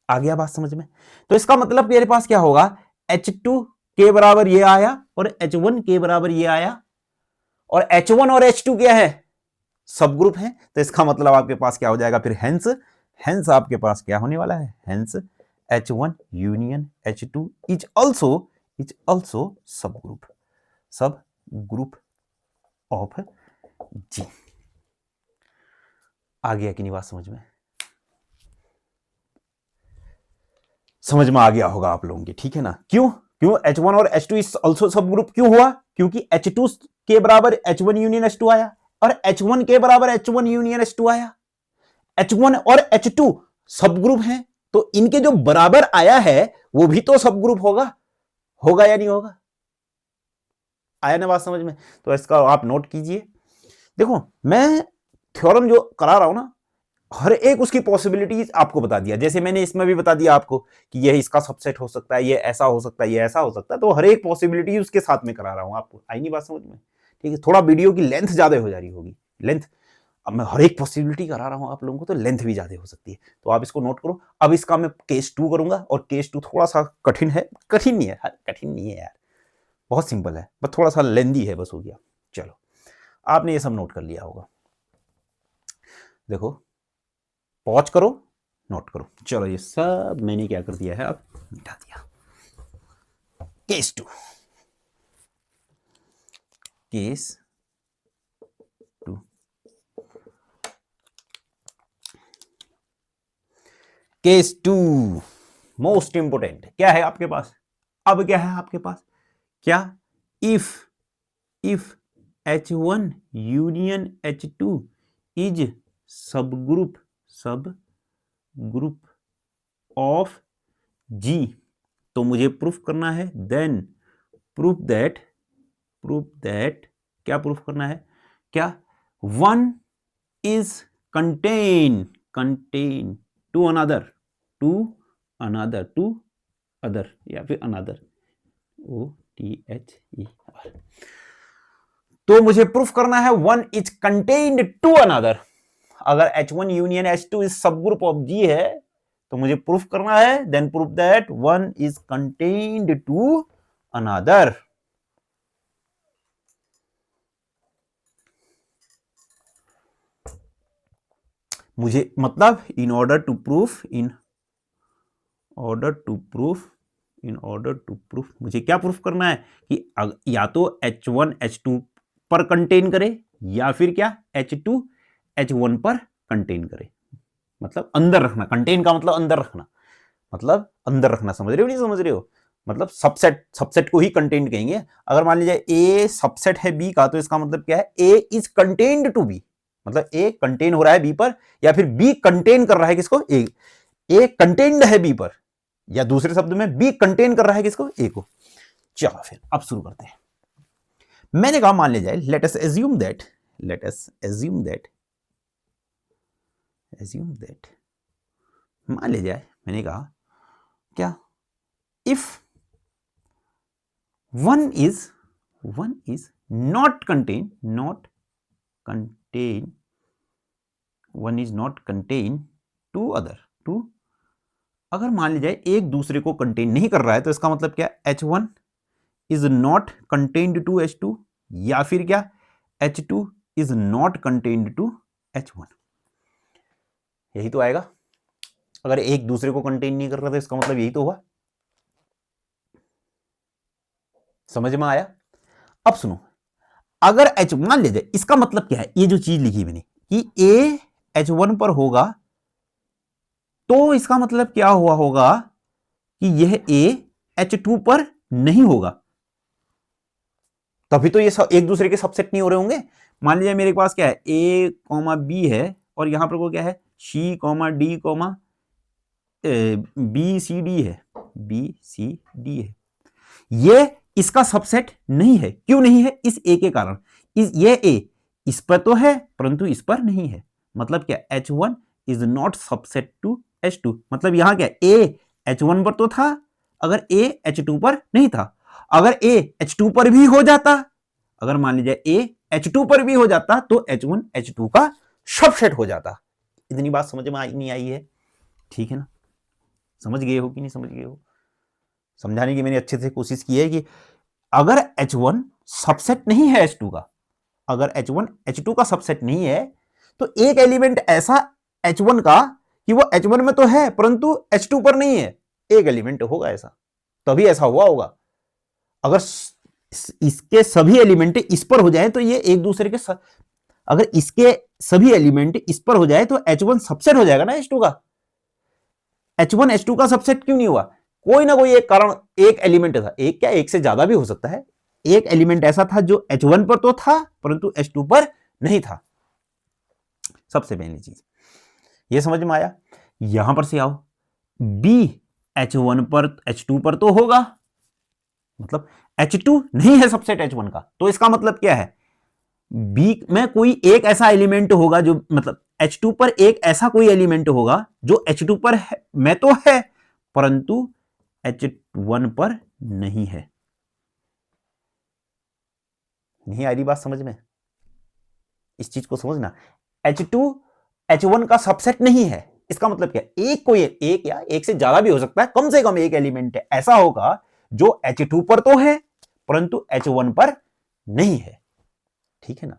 आ गया बात समझ में। तो इसका मतलब मेरे पास क्या होगा, H2 के बराबर ये आया और H1 के बराबर ये आया, और H1 और H2 क्या है, सब ग्रुप है। तो इसका मतलब आपके पास क्या हो जाएगा फिर, हेंस हेंस आपके पास क्या होने वाला है, hence H1 union H2 is also subgroup of G. आ गया कि नहीं बात समझ में, समझ में आ गया होगा आप लोगों के, ठीक है ना। क्यों H1 और H2 इज ऑल्सो सब ग्रुप क्यों हुआ, क्योंकि H2 के बराबर H1 यूनियन H2 आया, और H1 के बराबर H1 यूनियन H2 आया। H1 और H2 सब ग्रुप हैं, तो इनके जो बराबर आया है वो भी तो सब ग्रुप होगा या नहीं होगा, आया ना बात समझ में। तो इसका आप नोट कीजिए। देखो मैं थ्योरम जो करा रहा हूं ना, हर एक उसकी पॉसिबिलिटीज आपको बता दिया, जैसे मैंने इसमें भी बता दिया आपको कि ये इसका सबसेट हो सकता है, ये ऐसा हो सकता है, ये ऐसा हो सकता है, तो हर एक पॉसिबिलिटी उसके साथ में करा रहा हूं आपको। आई नहीं बात समझ में, ठीक है। थोड़ा वीडियो की लेंथ ज्यादा हो जा रही होगी, लेंथ, अब मैं हर एक पॉसिबिलिटी करा रहा हूं आप लोगों को, तो लेंथ भी ज्यादा हो सकती है, तो आप इसको नोट करो। अब इसका मैं केस 2 करूंगा, और केस 2 थोड़ा सा कठिन है, कठिन नहीं है यार, बहुत सिंपल है, बस थोड़ा सा लेंदी है, बस हो गया। चलो आपने ये सब नोट कर लिया होगा, देखो पॉज करो, नोट करो। चलो ये सब मैंने क्या कर दिया है, अब मिटा दिया। Case 2, case 2, case 2 most important क्या है आपके पास, अब क्या है आपके पास, क्या if H1 union H2 is subgroup of G, तो मुझे प्रूफ करना है, देन प्रूफ दैट क्या प्रूफ करना है, क्या 1 इज कंटेन टू अनदर या फिर अनदर, OTHER, तो मुझे प्रूफ करना है 1 इज कंटेन्ड टू अनदर। अगर H1 union H2 is subgroup of G है, तो मुझे प्रूफ करना है, then proof that 1 is contained to another. मुझे मतलब इन ऑर्डर टू प्रूफ मुझे क्या प्रूफ करना है कि या तो H1 H2 पर कंटेन करे, या फिर क्या H2 H1 पर कंटेन करे, मतलब अंदर रखना, कंटेन का मतलब अंदर रखना, समझ रहे हो नहीं समझ रहे हो, मतलब सबसेट को ही कंटेन कहेंगे। अगर मान लीजिए ए सबसेट है बी का, तो इसका मतलब क्या है, ए इज कंटेन्ड टू बी, मतलब ए कंटेन हो रहा है बी पर, या फिर बी कंटेन कर रहा है किसको, ए कंटेन्ड है बी पर, या दूसरे शब्द में बी कंटेन कर रहा है किसको, ए को। चलो फिर अब शुरू करते हैं। मैंने कहा मान ले जाए, लेट अस एज्यूम दैट मान ले जाए, मैंने कहा क्या, if 1 is not contain, one is not contain to other, to अगर मान लीजिए एक दूसरे को कंटेन नहीं कर रहा है तो इसका मतलब क्या, H1 is not contained to H2, या फिर क्या H2 is not contained to H1, यही तो आएगा। अगर एक दूसरे को कंटेन नहीं कर रहा था इसका मतलब यही तो हुआ। समझ में आया? अब सुनो, अगर H मान लीजिए, इसका मतलब क्या है, ये जो चीज लिखी मैंने कि A H1 पर होगा तो इसका मतलब क्या हुआ होगा कि यह A H2 पर नहीं होगा, तभी तो ये एक दूसरे के सबसेट नहीं हो रहे होंगे। मान लीजिए मेरे पास क्या है, A, B है और यहां पर को क्या है, C, D, B, C, D है, B, C, D है, ये इसका सबसेट नहीं है। क्यों नहीं है? इस A के कारण। ये A इस पर तो है परंतु इस पर नहीं है, मतलब क्या, H1 is not subset to H2, मतलब यहां क्या, A H1 पर तो था अगर A H2 पर नहीं था। अगर A H2 पर भी हो जाता, अगर मान लीजिए A H2 पर भी हो जाता तो H1 H2 का सबसेट हो जाता। इतनी बात समझ में नहीं आई है? ठीक है ना, समझ गए हो कि नहीं समझ गए हो? समझाने की मैंने अच्छे से कोशिश की है कि अगर H1 सबसेट नहीं है H2 का, अगर H1 H2 का सबसेट नहीं है तो एक एलिमेंट ऐसा H1 का कि वो H1 में तो है परंतु H2 पर नहीं है, एक एलिमेंट होगा ऐसा, तभी ऐसा हुआ होगा। अगर इसके सभी एलिमेंट इस पर हो जाए तो ये एक दूसरे के अगर इसके सभी एलिमेंट इस पर हो जाए तो H1 सबसेट हो जाएगा ना H2 का। H1 H2 का सबसेट क्यों नहीं हुआ? कोई ना कोई एक कारण, एक एलिमेंट था, एक क्या एक से ज्यादा भी हो सकता है, एक एलिमेंट ऐसा था जो H1 पर तो था परंतु H2 पर नहीं था। सबसे पहली चीज ये समझ में आया। यहां पर से आओ, B H1 पर H2 पर तो होगा, मतलब H2 नहीं है सबसेट H1 का, तो इसका मतलब क्या है, B में कोई एक ऐसा एलिमेंट होगा जो, मतलब H2 पर एक ऐसा कोई एलिमेंट होगा जो H2 पर है, में तो है परंतु H1 पर नहीं है। नहीं आ रही बात समझ में? इस चीज को समझना, H2 H1 का सबसेट नहीं है, इसका मतलब क्या, एक कोई एक या एक से ज्यादा भी हो सकता है, कम से कम एक एलिमेंट ऐसा होगा जो H2 पर तो है परंतु H1 पर नहीं है। ठीक है ना?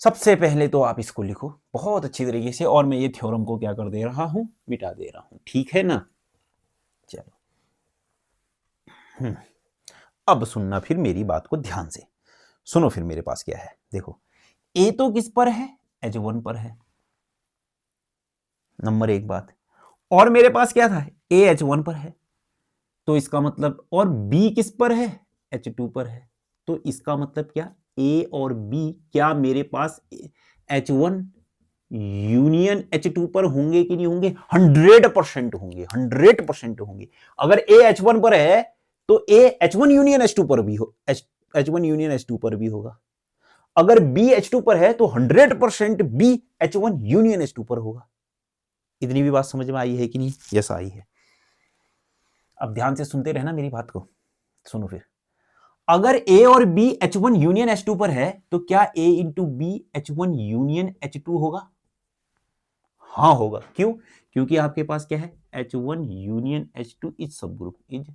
सबसे पहले तो आप इसको लिखो बहुत अच्छी तरीके से, और मैं ये थ्योरम को क्या कर दे रहा हूं, मिटा दे रहा हूं। ठीक है ना? चलो अब सुनना फिर मेरी बात को ध्यान से सुनो। फिर मेरे पास क्या है, देखो, A तो किस पर है, H1 पर है, नंबर एक बात। और मेरे पास क्या था, A H1 पर है, तो इसका मतलब, और B किस पर है, H2 पर है, तो इसका मतलब क्या, A और B क्या मेरे पास H1 यूनियन H2 पर होंगे कि नहीं होंगे? 100% होंगे, 100% होंगे। अगर A H1 पर है तो A H1 यूनियन H2 पर भी हो, H1 यूनियन H2 पर भी होगा। अगर B H2 पर है तो 100% B H1 यूनियन H2 पर होगा। इतनी भी बात समझ में आई है कि नहीं? यस आई है। अब ध्यान से सुनते रहना मेरी बात को, सुनो फिर। अगर A और B H1 यूनियन H2 पर है तो क्या A into B H1 union H2 होगा? हाँ होगा। क्यों? क्योंकि आपके पास क्या है, H1 यूनियन H2 इज सब ग्रुप, इज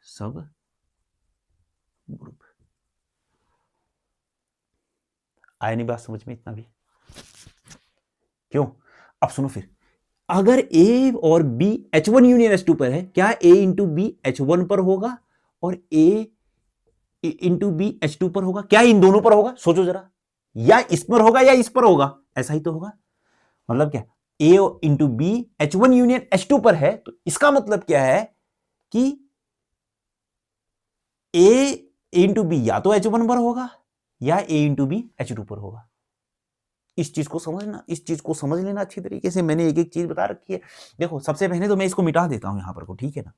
सब ग्रुप। आया नहीं बात समझ में इतना भी? क्यों? अब सुनो फिर, अगर A और B H1 यूनियन H2 पर है, क्या A इंटू B H1 पर होगा और A इंटू B H2 पर होगा? क्या इन दोनों पर होगा? सोचो जरा, या इस पर होगा या इस पर होगा, ऐसा ही तो होगा। मतलब क्या, A into B H1 union H2 पर है, तो इसका मतलब क्या है कि A इंटू B या तो H1 पर होगा या A इंटू B H2 पर होगा। इस चीज को समझना, इस चीज को समझ लेना अच्छी तरीके से। मैंने एक एक चीज बता रखी है। देखो, सबसे पहले तो मैं इसको मिटा देता हूं यहां पर को, ठीक है ना?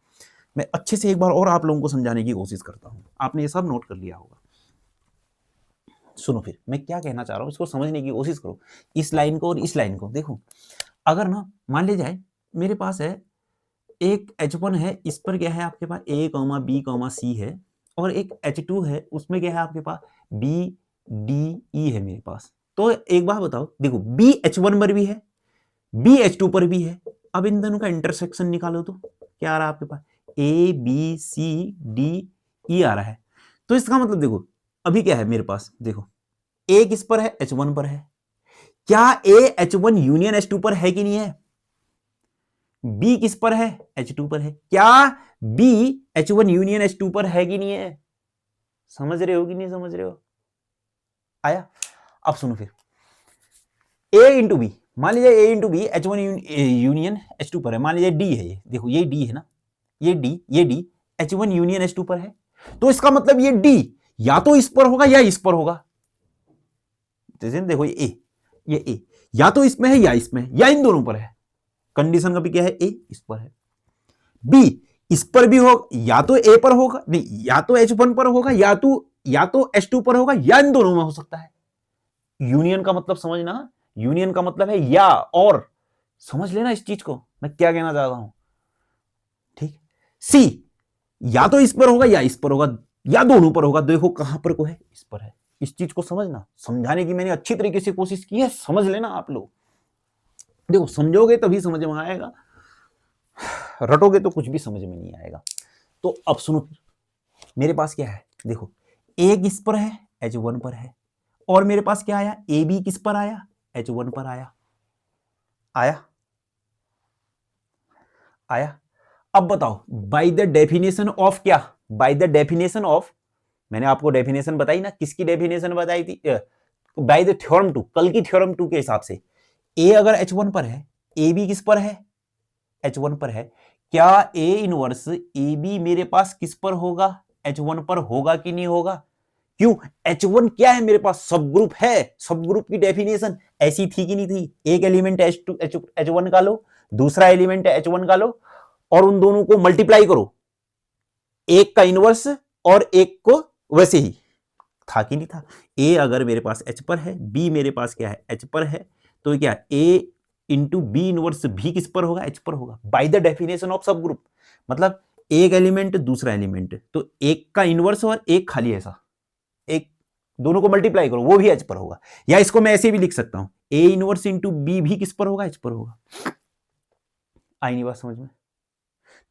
मैं अच्छे से एक बार और आप लोगों को समझाने की कोशिश करता हूं। आपने ये सब नोट कर लिया होगा। सुनो फिर मैं क्या कहना चाह रहा हूं, इसको समझने की कोशिश करो, इस लाइन को और इस लाइन को। देखो, अगर ना मान ले जाए मेरे पास है एक H1 है, इस पर क्या है आपके पास A, B, C है, और एक H2 है, उसमें क्या है आपके पास B, डी ई है मेरे पास। तो एक बात बताओ, देखो बी एच वन पर भी है, बी एच टू पर भी है। अब इन दोनों का इंटरसेक्शन निकालो तो क्या आ रहा है आपके पास, A B C D E आ रहा है। तो इसका मतलब देखो अभी क्या है मेरे पास, देखो ए किस पर है, एच वन पर है। क्या A H one union H two पर है कि नहीं है? बी किस पर है, एच टू पर है। क्या B H one union H two पर है कि नहीं है? समझ रहे हो कि नहीं समझ रहे हो? आया? अब सुनो फिर, ए इंटू बी, मान लीजिए a into B H one union H two पर है। मान लीजिए डी है, ये देखो ये डी है ना, ये D H one union H two पर है। तो इसका मतलब ये डी या तो इस पर होगा या इस पर होगा। जैसे देखो ये ए या तो इसमें है या इसमें है, या इन दोनों पर है। कंडीशन का भी क्या है, ए इस पर है, बी इस पर भी होगा, या तो ए पर होगा, नहीं या तो एच वन पर होगा, या तो एच टू पर होगा, या इन दोनों में हो सकता है। यूनियन का मतलब समझना, यूनियन का मतलब है या और, समझ लेना इस चीज को मैं क्या कहना चाहता हूं। ठीक, सी या तो इस पर होगा या इस पर होगा, या दोनों पर होगा। देखो कहां पर को है, इस पर है। इस चीज को समझना, समझाने की मैंने अच्छी तरीके से कोशिश की है, समझ लेना आप लोग। देखो समझोगे तभी समझ में आएगा, रटोगे तो कुछ भी समझ में नहीं आएगा। तो अब सुनो, मेरे पास क्या है, देखो ए किस पर है, एच वन पर है। और मेरे पास क्या आया, ए बी किस पर आया, एच वन पर आया। आया? अब बताओ बाय द डेफिनेशन ऑफ क्या, बाय द डेफिनेशन ऑफ, मैंने आपको डेफिनेशन बताई ना, किसकी डेफिनेशन बताई थी, बाय द थ्योरम टू, कल की थ्योरम टू के हिसाब से ए अगर एच वन पर है, ए बी किस पर है, एच वन पर है। क्या ए इनवर्स ए बी मेरे पास किस पर होगा, एच वन पर होगा कि नहीं होगा? क्यों, एच वन क्या है मेरे पास, सब ग्रुप है। सब ग्रुप की डेफिनेशन ऐसी थी कि नहीं थी, एक element H two H one का लो, दूसरा एलिमेंट एच वन का लो, और उन दोनों को मल्टीप्लाई करो, एक का इनवर्स और एक को वैसे ही, था कि नहीं था? ए अगर मेरे पास एच पर है, बी मेरे पास क्या है, एच पर है, तो क्या ए इंटू बी इनवर्स भी किस पर होगा, एच पर होगा, बाय द डेफिनेशन ऑफ सब ग्रुप। मतलब एक एलिमेंट दूसरा एलिमेंट, तो एक का इनवर्स और एक खाली ऐसा, एक दोनों को मल्टीप्लाई करो, वो भी एच पर होगा। या इसको मैं ऐसे भी लिख सकता हूं, ए इनवर्स इंटू बी भी किस पर होगा, एच पर होगा। आई नहीं बात समझ में?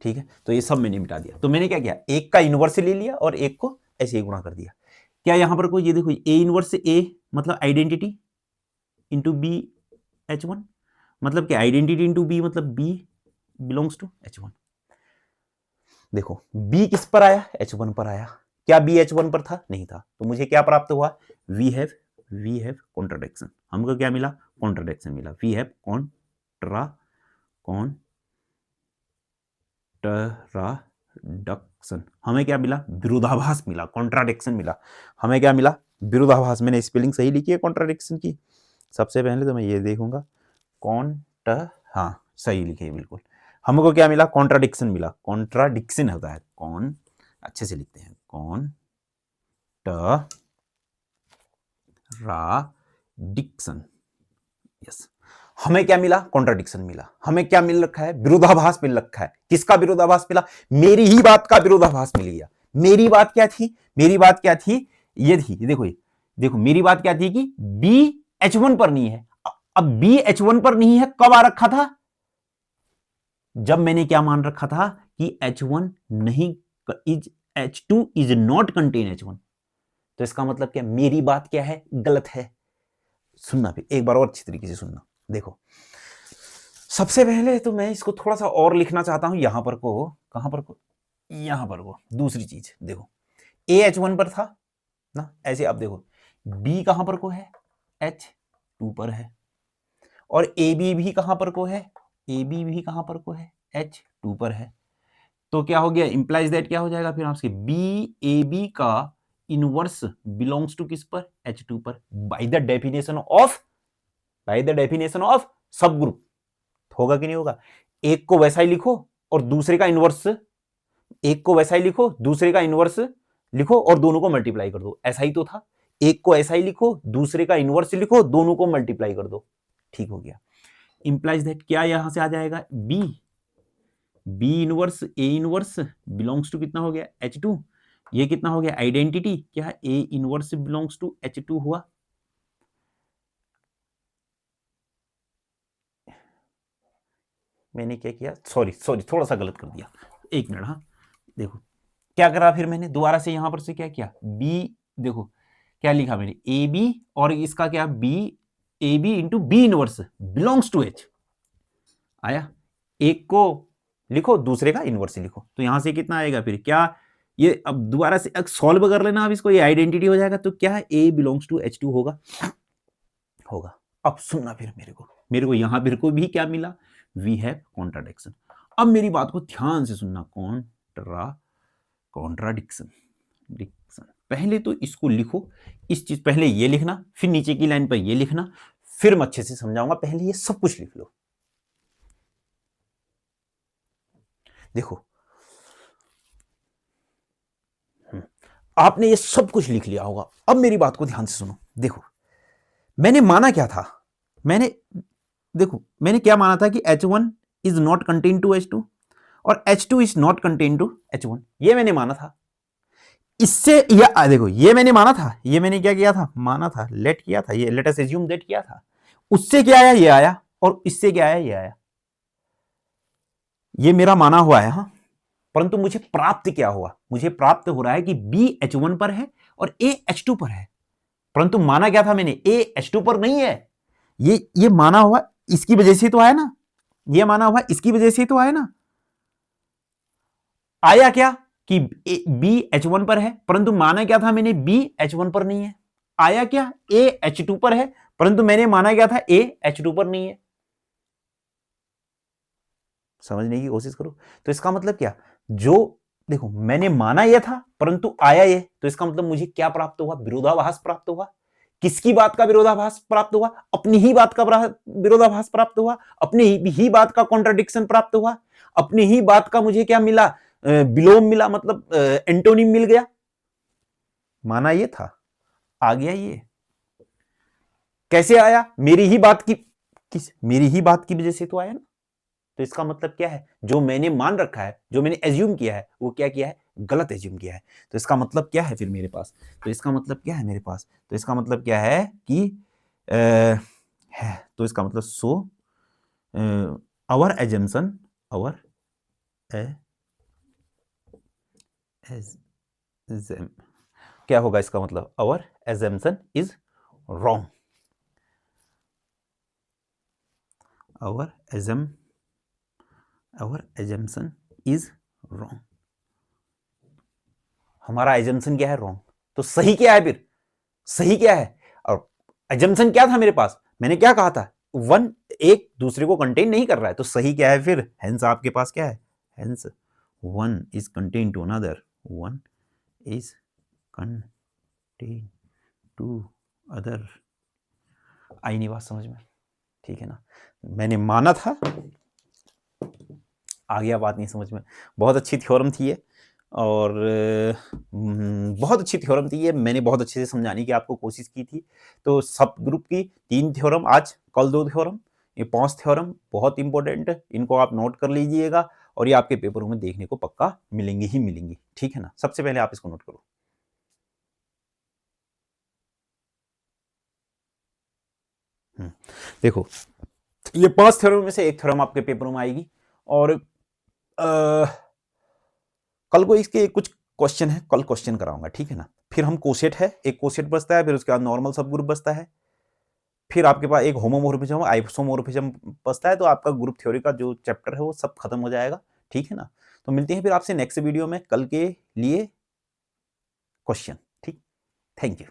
ठीक है, तो ये सब मैंने मिटा दिया। तो मैंने क्या किया, एक का इनवर्स ले लिया और एक को ऐसे ही गुणा कर दिया। क्या यहां पर कोई, ये देखो ए इनवर्स ए मतलब identity into B H one, मतलब क्या आइडेंटिटी इंटू बी मतलब B belongs to H one. देखो बी किस पर आया, एच वन पर आया। क्या बी एच वन पर था, नहीं था। तो मुझे क्या प्राप्त हुआ, वी हैव कॉन्ट्राडिक्शन। हमको क्या मिला, कॉन्ट्राडिक्शन मिला। वी हैव कॉन्ट्राडिक्शन, हमें क्या मिला, विरोधाभास मिला, कॉन्ट्राडिक्शन मिला। हमें क्या मिला, विरोधाभास। मैंने स्पेलिंग सही लिखी है कॉन्ट्राडिक्शन की, सबसे पहले तो मैं ये देखूंगा, हाँ सही लिखी है बिल्कुल। हमको क्या मिला, कॉन्ट्राडिक्शन मिला। कॉन्ट्राडिक्शन होता है अच्छे से लिखते हैं, कॉन्ट्राडिक्शन। यस, हमें क्या मिला, कॉन्ट्राडिक्शन मिला। हमें क्या मिल रखा है, विरोधाभास मिल रखा है। किसका विरोधाभास मिला, मेरी ही बात का विरोधाभास मिल गया। मेरी बात क्या थी, मेरी बात क्या थी, ये थी, देखो मेरी बात क्या थी कि बी एच वन पर नहीं है। अब बी एच वन पर नहीं है, कब आ रखा था, जब मैंने क्या मान रखा था कि एच वन नहीं, is H two is not contain H one. तो इसका मतलब क्या, मेरी बात क्या है, गलत है। सुनना फिर एक बार और अच्छी तरीके से सुनना। देखो सबसे पहले तो मैं इसको थोड़ा सा और लिखना चाहता हूं, यहां पर को, कहां पर को, यहां पर को। दूसरी चीज देखो, ए एच वन पर था ना, ऐसे अब देखो बी कहां पर को है, एच टू पर है, और ए बी भी कहां पर को है, ए बी भी कहां पर को है, एच टू पर है। तो क्या हो गया, इंप्लाइज दैट क्या हो जाएगा फिर आपसे, बी ए बी का इनवर्स बिलोंग्स टू किस पर, एच टू पर, बाय द डेफिनेशन ऑफ सब ग्रुप। होगा कि नहीं होगा? एक को वैसा ही लिखो और दूसरे का इनवर्स, एक को वैसा ही लिखो दूसरे का इनवर्स लिखो और दोनों को मल्टीप्लाई कर दो। ऐसा ही तो था, एक को ऐसा ही लिखो दूसरे का इनवर्स लिखो, दोनों को मल्टीप्लाई कर दो। ठीक हो गया। इंप्लाइज दैट क्या यहां से आ जाएगा, B inverse A inverse belongs to कितना हो गया, एच टू, ये कितना हो गया आइडेंटिटी, क्या ए इनवर्स बिलोंग्स टू H2 हुआ। मैंने क्या किया, सॉरी थोड़ा सा गलत कर दिया, एक मिनट। हाँ देखो क्या करा फिर मैंने दोबारा से यहां पर से क्या किया, बी, देखो क्या लिखा मैंने, ए बी और इसका क्या B, A B into B inverse belongs to H आया। एक को लिखो दूसरे का इनवर्स लिखो, तो यहां से कितना आएगा फिर, क्या ये अब दोबारा से सॉल्व कर लेना अब इसको, ये आइडेंटिटी हो जाएगा, तो क्या है ए बिलोंग्स टू H2 होगा। अब सुनना फिर मेरे को यहां फिर को भी क्या मिला, वी हैव कॉन्ट्राडिक्शन। अब मेरी बात को ध्यान से सुनना, कॉन्ट्राडिक्शन डिक्शन। पहले तो इसको लिखो, इस चीज पहले ये लिखना, फिर नीचे की लाइन पर ये लिखना, फिर मैं अच्छे से समझाऊंगा, पहले ये सब कुछ लिख लो। देखो आपने ये सब कुछ लिख लिया होगा, अब मेरी बात को ध्यान से सुनो। देखो मैंने माना क्या था, मैंने क्या माना था कि H1 is not contain two H2 और H2 is not contain two H1, ये मैंने माना था। इससे देखो ये मैंने माना था, ये मैंने क्या किया था, माना था, लेट किया था, ये लेट अस एज्यूम दैट किया था। उससे क्या आया, ये आया, और इससे क्या आया, ये आया। ये मेरा माना हुआ है। हाँ, परंतु मुझे प्राप्त क्या हुआ, मुझे प्राप्त हो रहा है कि B H1 पर है और A H2 पर है, परंतु माना क्या था मैंने, A H2 पर नहीं है। ये माना हुआ इसकी वजह से तो आया ना, ये माना हुआ इसकी वजह से तो आया ना। आया क्या कि B H1 पर है, परंतु माना क्या था मैंने, B H1 पर नहीं है। आया क्या, A H2 पर है, परंतु मैंने माना क्या था, A H2 पर नहीं है। समझने की कोशिश करो। तो इसका मतलब क्या, जो देखो मैंने माना यह था परंतु आया ये, तो इसका मतलब मुझे क्या प्राप्त हुआ, विरोधाभास प्राप्त हुआ। किसकी बात का विरोधाभास प्राप्त हुआ, अपनी ही बात का विरोधाभास प्राप्त हुआ, अपनी ही बात का कॉन्ट्राडिक्शन प्राप्त हुआ, अपनी ही बात का मुझे क्या मिला, विलोम मिला, मतलब एंटोनिम मिल गया। माना ये था, आ गया ये। कैसे आया, मेरी ही बात की वजह से तो आया ना। तो इसका मतलब क्या है, जो मैंने मान रखा है, जो मैंने एज्यूम किया है, वो क्या किया है, गलत एज्यूम किया है। तो इसका मतलब क्या है फिर मेरे पास, तो इसका मतलब क्या है मेरे पास, तो इसका मतलब क्या है कि है, तो इसका मतलब सो आवर एजम्पशन, क्या होगा इसका मतलब, our assumption is wrong, our assumption is wrong. हमारा एजम्पशन क्या है, रॉन्ग। तो सही क्या है फिर, सही क्या है, और एजम्पशन क्या था मेरे पास, मैंने क्या कहा था, वन एक दूसरे को कंटेन नहीं कर रहा है, तो सही क्या है फिर, हेंस आपके पास क्या है, hence one is contain to another, one is contain to other. आई नहीं बात समझ में, ठीक है ना। मैंने माना था, आ गया बात नहीं समझ में। बहुत अच्छी थ्योरम थी ये, और बहुत अच्छी थ्योरम थी ये, मैंने बहुत अच्छे से समझाने की आपको कोशिश की थी। तो सब ग्रुप की 3 थ्योरम आज, कल 2 थ्योरम, ये 5 थ्योरम बहुत इंपॉर्टेंट है, इनको आप नोट कर लीजिएगा, और ये आपके पेपरों में देखने को पक्का मिलेंगी ही मिलेंगी, ठीक है ना। सबसे पहले आप इसको नोट करो। देखो ये 5 थ्योरम में से एक थ्योरम आपके पेपरों में आएगी, और कल को इसके कुछ क्वेश्चन है, कल क्वेश्चन कराऊंगा, ठीक है ना। फिर हम कोसेट है, एक कोसेट बचता है, फिर उसके बाद नॉर्मल सब ग्रुप बचता है, फिर आपके पास एक होमोमोर्फिज्म आइसोमोर्फिज्म बचता है। तो आपका ग्रुप थ्योरी का जो चैप्टर है वो सब खत्म हो जाएगा, ठीक है ना। तो मिलते हैं फिर आपसे नेक्स्ट वीडियो में कल के लिए क्वेश्चन, ठीक। Thank you.